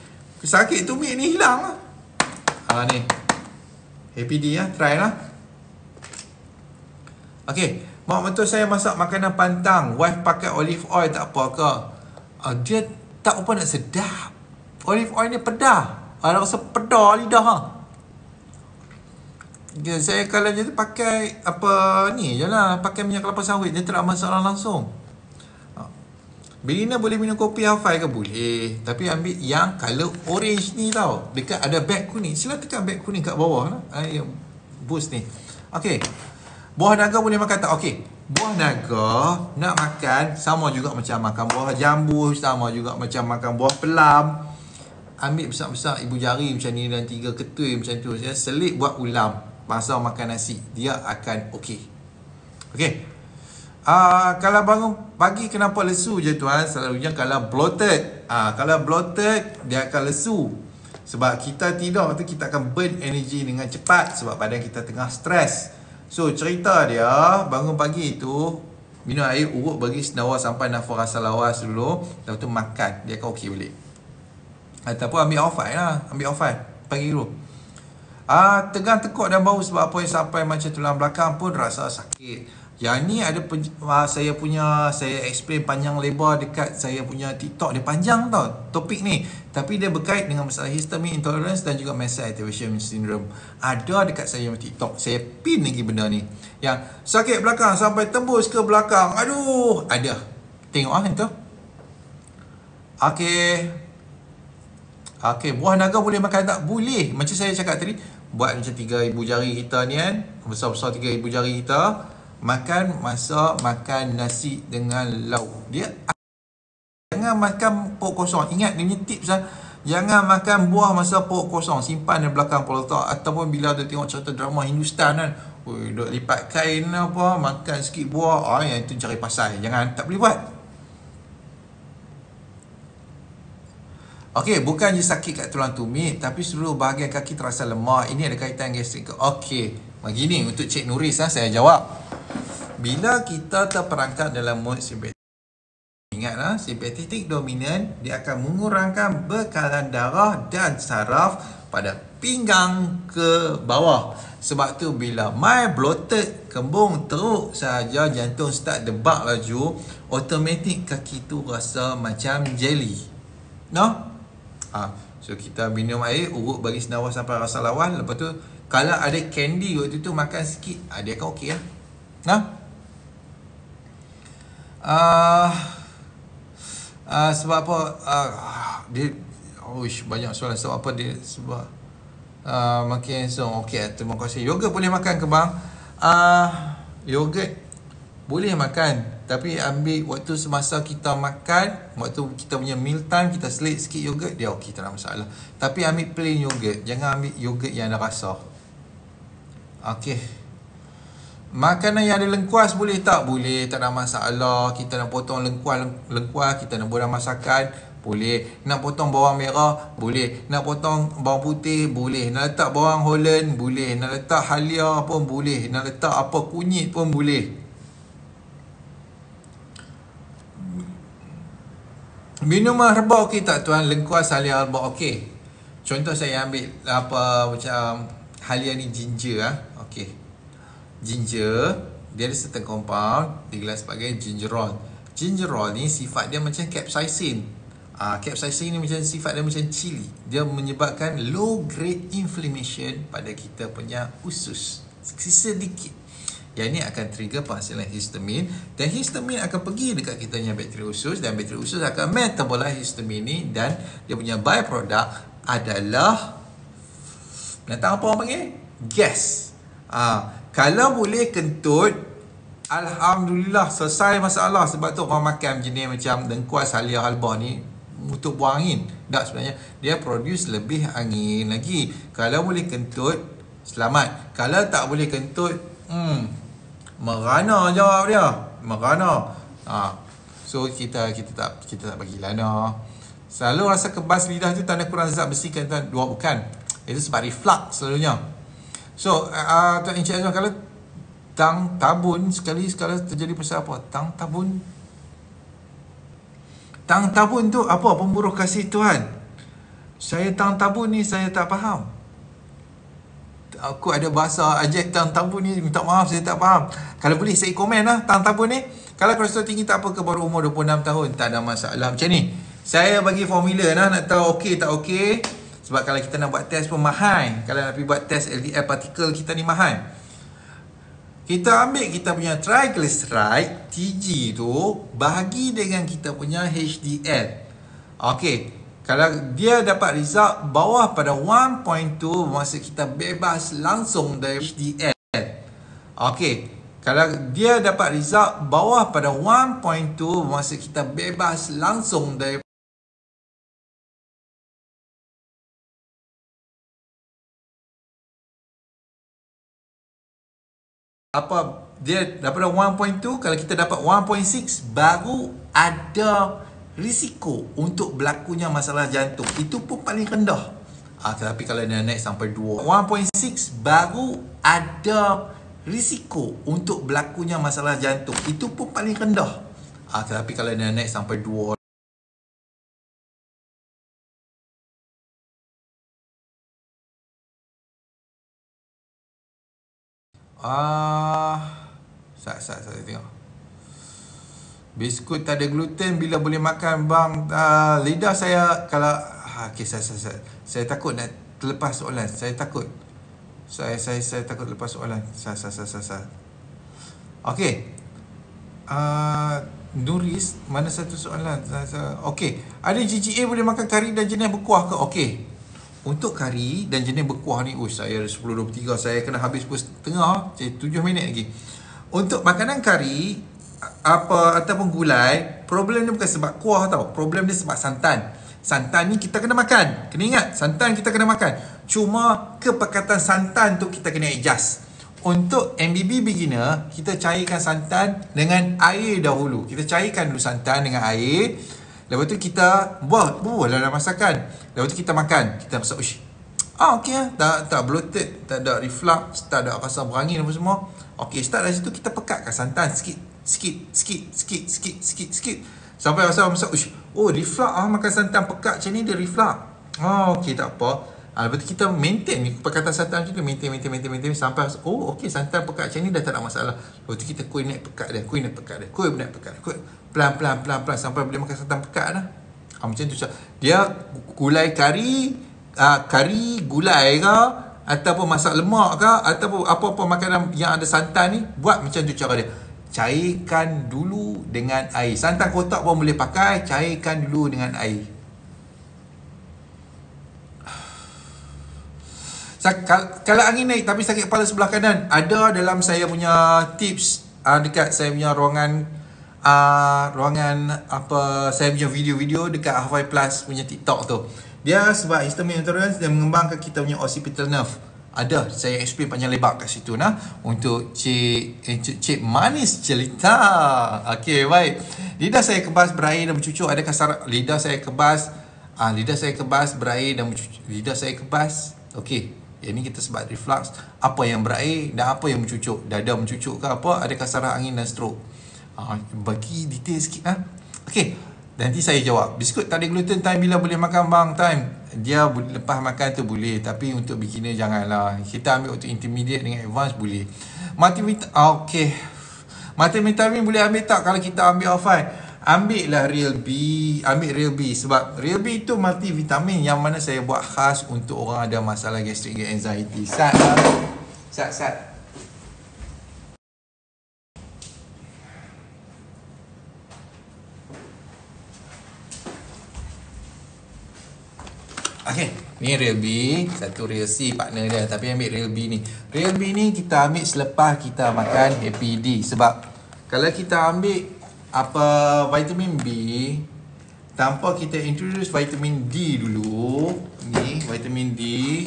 sakit tumit ni hilang lah. Ni happy D try lah. Okay, mak mentua saya masak makanan pantang, wife pakai olive oil tak apa ke? Dia tak apa nak sedap. Olive oil ni pedah. Rasa pedah lidah saya kalau je tu pakai ni je lah, pakai minyak kelapa sawit, dia tak ada masalah langsung. Beginner boleh minum kopi Hafai ke? Boleh. Tapi ambil yang color orange ni tau. Dekat ada beg kuning. Sila tekan beg kuning kat bawah lah. Boost ni. Okay. Buah naga boleh makan tak? Okay. Buah naga nak makan sama juga macam makan buah jambu, sama juga macam makan buah pelam. Ambil besar-besar ibu jari macam ni dan 3 ketui macam tu. Saya selit buat ulam. Masa makan nasi. Dia akan okay. Okay. Kalau bangun pagi kenapa lesu je tuan? Selalunya kalau bloated. Kalau bloated dia akan lesu. Sebab kita tidur tu kita akan burn energy dengan cepat sebab badan kita tengah stres. So cerita dia bangun pagi tu minum air urut bagi senawa sampai nafas rasa lawas dulu. Lepas tu makan, dia akan okey balik. Ataupun ambil off lah, ambil off pagi dulu. Tegang tekuk dan bau sebab apa yang sampai macam tulang belakang pun rasa sakit. Yang ni ada saya explain panjang lebar dekat saya punya TikTok. Dia panjang tau topik ni, tapi dia berkait dengan masalah histamine intolerance dan juga mast activation syndrome. Ada dekat saya punya TikTok. Saya pin lagi benda ni. Yang sakit belakang sampai tembus ke belakang. Aduh, ada. Tengok itu. Okey, buah naga boleh makan tak? Boleh. Macam saya cakap tadi, buat macam 3 ibu jari kita ni kan, besar-besar 3 ibu jari kita. Makan nasi dengan lauk. Dia jangan makan perut kosong. Ingat, dia punya tips jangan makan buah masa perut kosong. Simpan di belakang kepala otak. Ataupun bila tu tengok cerita drama Hindustan kan, duk lipat kain makan sikit buah, yang itu cari pasal. Jangan, tak boleh buat. Okey, bukan je sakit kat tulang tumit, tapi seluruh bahagian kaki terasa lemah. Ini ada kaitan gastrik ke? Okey, begini untuk Cik Nuris saya jawab. Bila kita terperangkap dalam mod simpatik, ingatlah, simpatik dominan, dia akan mengurangkan bekalan darah dan saraf pada pinggang ke bawah. Sebab tu bila my bloated, kembung teruk sahaja, jantung start debak laju, automatik kaki tu rasa macam jelly. So kita minum air, urut bagi senawa sampai rasa lawan. Lepas tu kalau ada candy waktu tu makan sikit, dia akan okey lah. Sebab apa dia banyak soalan. Sebab apa dia sebab makin handsome. Okey, terima kasih. Yogurt boleh makan ke bang? Yogurt boleh makan, tapi ambil waktu semasa kita makan, waktu kita punya meal time, kita selit sikit yogurt, dia okey, tak ada masalah. Tapi ambil plain yogurt, jangan ambil yogurt yang ada rasa. Okey. Makanan yang ada lengkuas boleh tak? Boleh, tak ada masalah. Kita nak potong lengkuas, kita nak buat dalam masakan, boleh. Nak potong bawang merah, boleh. Nak potong bawang putih, boleh. Nak letak bawang Holland, boleh. Nak letak halia pun boleh. Nak letak kunyit pun boleh. Minuman herba okey tak tuan? Lengkuas, halia, herba okey. Contoh saya ambil macam halia ni ginger okey. Ginger, dia ada certain compound digelar sebagai gingerol. Gingerol ni sifat dia macam capsaicin. Capsaicin ni macam sifat dia macam chili. Dia menyebabkan low grade inflammation pada kita punya usus. Sedikit. Yang ini akan trigger penghasilan histamin, dan histamin akan pergi dekat kita punya bakteri usus, dan bakteri usus akan metabolize histamin ni, dan dia punya byproduct adalah binatang apa orang panggil? Gas. Kalau boleh kentut, alhamdulillah selesai masalah. Sebab tu orang makan jenis macam dengkuas, halia, halbah ni untuk buang angin. Tak, sebenarnya dia produce lebih angin lagi. Kalau boleh kentut, selamat. Kalau tak boleh kentut, merana jawab dia. Merana. So kita tak bagi lana. Selalu rasa kebas lidah tu tanda kurang zat besi kan, dua bukan. Itu sebab reflux selalunya. So Tuan Encik Azwan, kalau tang tabun sekali terjadi pasal apa? Tang tabun tu apa? Pemburuh kasih Tuhan. Saya tang tabun ni saya tak faham. Aku ada bahasa ajak tang tabun ni, minta maaf saya tak faham. Kalau boleh saya komen lah tang tabun ni. Kalau kolesterol tinggi tak apa ke, baru umur 26 tahun, tak ada masalah macam ni. Saya bagi formula lah, nak tahu okey tak okey. Sebab kalau kita nak buat test pun mahal. Kalau nak pergi buat test LDL partikel kita ni mahal. Kita ambil kita punya triglyceride TG tu, bahagi dengan kita punya HDL. Okey, kalau dia dapat result bawah pada 1.2, maksud kita bebas langsung dari HDL. Okey, kalau dia dapat result bawah pada 1.2, maksud kita bebas langsung dari apa, dia daripada 1.2, kalau kita dapat 1.6 baru ada risiko untuk berlakunya masalah jantung. Itu pun paling rendah. Tetapi kalau dia naik sampai 1.6 baru ada risiko untuk berlakunya masalah jantung. Itu pun paling rendah. Tetapi kalau dia naik sampai 2, saya tengok. Biskut tak ada gluten bila boleh makan bang? Lidah saya kalau okey, saya takut nak terlepas soalan. Saya takut. Saya takut lepas soalan. Okey. Nuris, mana satu soalan? Okey. Ada GGA boleh makan kari dan jenis berkuah ke? Okey. Untuk kari dan jenis berkuah ni, saya 10.23, saya kena habis pukul setengah, 7 minit lagi. Untuk makanan kari ataupun gulai, problem dia bukan sebab kuah tau. Problem dia sebab santan. Santan ni kita kena makan. Kena ingat, santan kita kena makan. Cuma kepekatan santan tu kita kena adjust. Untuk MBB beginner, kita cairkan santan dengan air dahulu. Kita cairkan dulu santan dengan air. Lepas tu kita buah dalam masakan. Lepas tu kita makan. Kita masak, okey lah. Tak bloated, tak ada reflux, tak ada rasa berangin apa semua. Okey, start dari situ kita pekatkan santan sikit. Sampai rasa masak, reflux makan santan pekat macam ni dia reflux. Okey, tak apa. Lepas tu kita maintain pekatan santan macam tu, maintain sampai okey, santan pekat macam ni dah tak ada masalah. Lepas tu kita kuih naik pekat dia, pelan sampai boleh makan santan pekat dah. Macam tu dia gulai kari gulai ke, ataupun masak lemak ke, ataupun apa-apa makanan yang ada santan ni, buat macam tu cara dia. Cairkan dulu dengan air. Santan kotak pun boleh pakai, cairkan dulu dengan air. Kalau angin naik tapi sakit kepala sebelah kanan, ada dalam saya punya tips dekat saya punya ruangan saya punya video-video dekat Hawaii Plus punya TikTok tu. Dia sebab histamine intolerance, dia mengembangkan kita punya occipital nerve. Ada, saya explain panjang lebar kat situ untuk Cik Manis cerita. Okey, baik. Lidah saya kebas berair dan bercucuk. Adakah syarat lidah saya kebas? Lidah saya kebas berair dan bercucuk. Lidah saya kebas. Okey. Yang ni kita sebab reflux. Apa yang berair dan apa yang mencucuk? Dada mencucuk ke apa? Adakah saraf angin dan stroke? Bagi detail sikit Okey. Nanti saya jawab. Biskut tak ada gluten, time bila boleh makan bang? Time dia lepas makan tu boleh, tapi untuk beginner janganlah. Kita ambil untuk intermediate dengan advance boleh. Multivitamin, okey. Multivitamin boleh ambil tak kalau kita ambil offline? Ambil lah Real B. Ambil Real B. Sebab Real B tu multivitamin yang mana saya buat khas untuk orang ada masalah gastric anxiety. Sat. Okay, ni Real B, satu Real C partner dia, tapi ambil Real B ni. Real B ni kita ambil selepas kita makan Happy D. Sebab kalau kita ambil apa vitamin B tanpa kita introduce vitamin D dulu, ni vitamin D,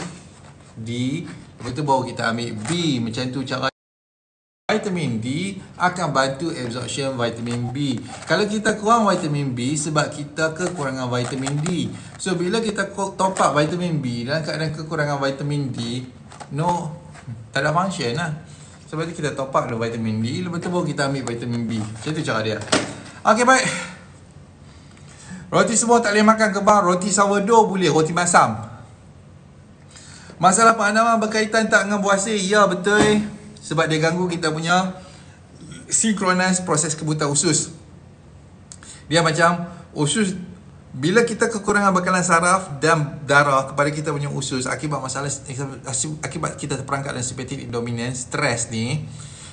lepas tu baru kita ambil B, macam tu cara. Vitamin D akan bantu absorption vitamin B. Kalau kita kurang vitamin B sebab kita kekurangan vitamin D. So bila kita top up vitamin B dalam keadaan kekurangan vitamin D, tak ada function lah. Sebab tu kita top up dulu vitamin D, lepas tu baru kita ambil vitamin B. Macam tu cara dia. Okay, baik. Roti semua tak boleh makan ke bang? Roti sourdough boleh, roti masam. Masalah pengandaman berkaitan tak dengan buah sir? Ya, betul. Sebab dia ganggu kita punya synchronize proses kebutuhan usus. Dia macam usus, bila kita kekurangan bekalan saraf dan darah kepada kita punya usus akibat masalah, akibat kita terperangkap dalam sympathetic dominance, stres ni,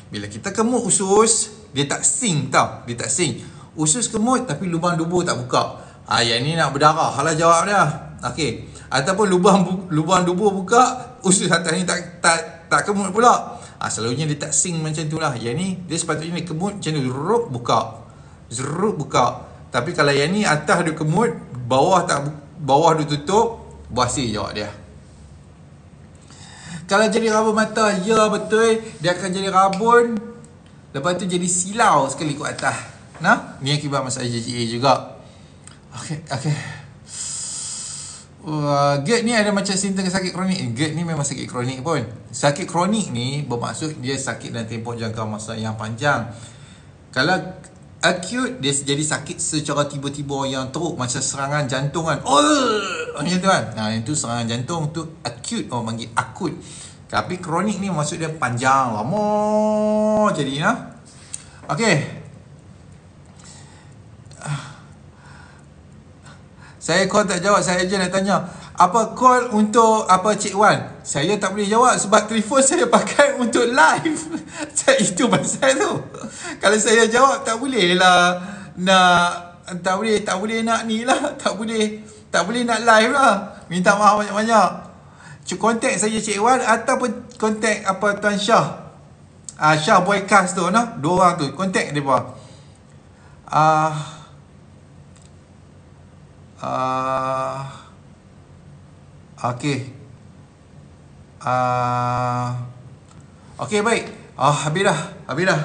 bila kita kemut usus, dia tak sync tau. Dia tak sync. Usus kemut tapi lubang dubur tak buka. Yang ni nak berdarah lah jawab dia. Okey. Ataupun lubang dubur buka, usus atas ni tak kemut pula. Selalunya dia tak sync macam tu lah. Yang ni dia sepatutnya dia kemut macam tu, zrup buka. Tapi kalau yang ni atas dia kemut, bawah dia tutup, buasi jawab dia. Kalau jadi rabun mata, ya betul, dia akan jadi rabun, lepas tu jadi silau sekali kat atas. Nah, ni akibat masalah JGA juga. Okey. GERD ni ada macam simptom sakit kronik. GERD ni memang sakit kronik pun. Sakit kronik ni bermaksud dia sakit dalam tempoh jangka masa yang panjang. Kalau acute, dia jadi sakit secara tiba-tiba yang teruk, macam serangan jantung kan. Macam tu kan. Itu serangan jantung tu acute, orang panggil akut. Tapi kronik ni maksud dia panjang, lama jadi nah. Okey. Saya call tak jawab, saya je nak tanya. Apa call untuk apa Cik Wan? Saya tak boleh jawab sebab telefon saya pakai untuk live. Itu pasal tu. Kalau saya jawab tak boleh lah tak boleh nak ni lah, tak boleh nak live lah. Minta maaf banyak-banyak. Kontak saya Cik Wan ataupun kontak apa Tuan Syah. Syah Boycast tu nah. Dua orang tu, kontak depa. Okey. Okey, baik. Habis dah.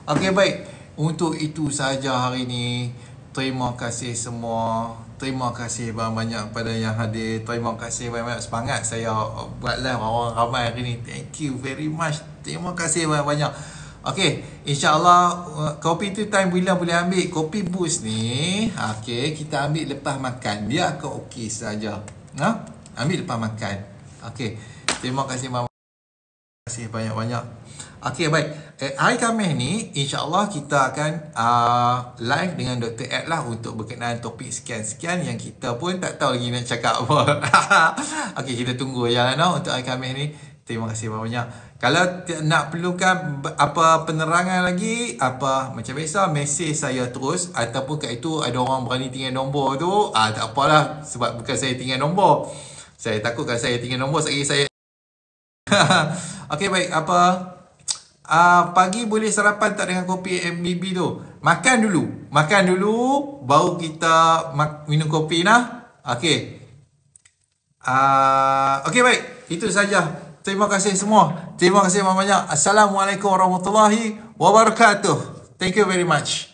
Okey, baik. Untuk itu sahaja hari ni. Terima kasih semua. Terima kasih banyak-banyak pada yang hadir. Terima kasih banyak-banyak, semangat saya buat live orang ramai hari ni. Thank you very much. Terima kasih banyak-banyak. Okey, insyaAllah kopi tu time bila boleh ambil. Kopi boost ni, okey, kita ambil lepas makan. Dia akan okey saja. Ambil lepas makan. Okey, terima kasih banyak-banyak. Okey, baik. Hari Khamis ni, insyaAllah kita akan live dengan Dr. Ed lah untuk berkenaan topik sekian-sekian yang kita pun tak tahu lagi nak cakap apa. Okey, kita tunggu je lah untuk hari Khamis ni. Terima kasih banyak-banyak. Kalau nak perlukan apa penerangan lagi, apa macam biasa, mesej saya terus. Ataupun kat itu ada orang berani tinggal nombor tu, tak apalah, sebab bukan saya tinggal nombor. Saya takut kalau saya tinggal nombor saya okey, baik. Pagi boleh sarapan tak dengan kopi MBB tu? Makan dulu baru kita minum kopi nah. Okey. Okey, baik. Itu saja. Terima kasih semua. Terima kasih banyak-banyak. Assalamualaikum warahmatullahi wabarakatuh. Thank you very much.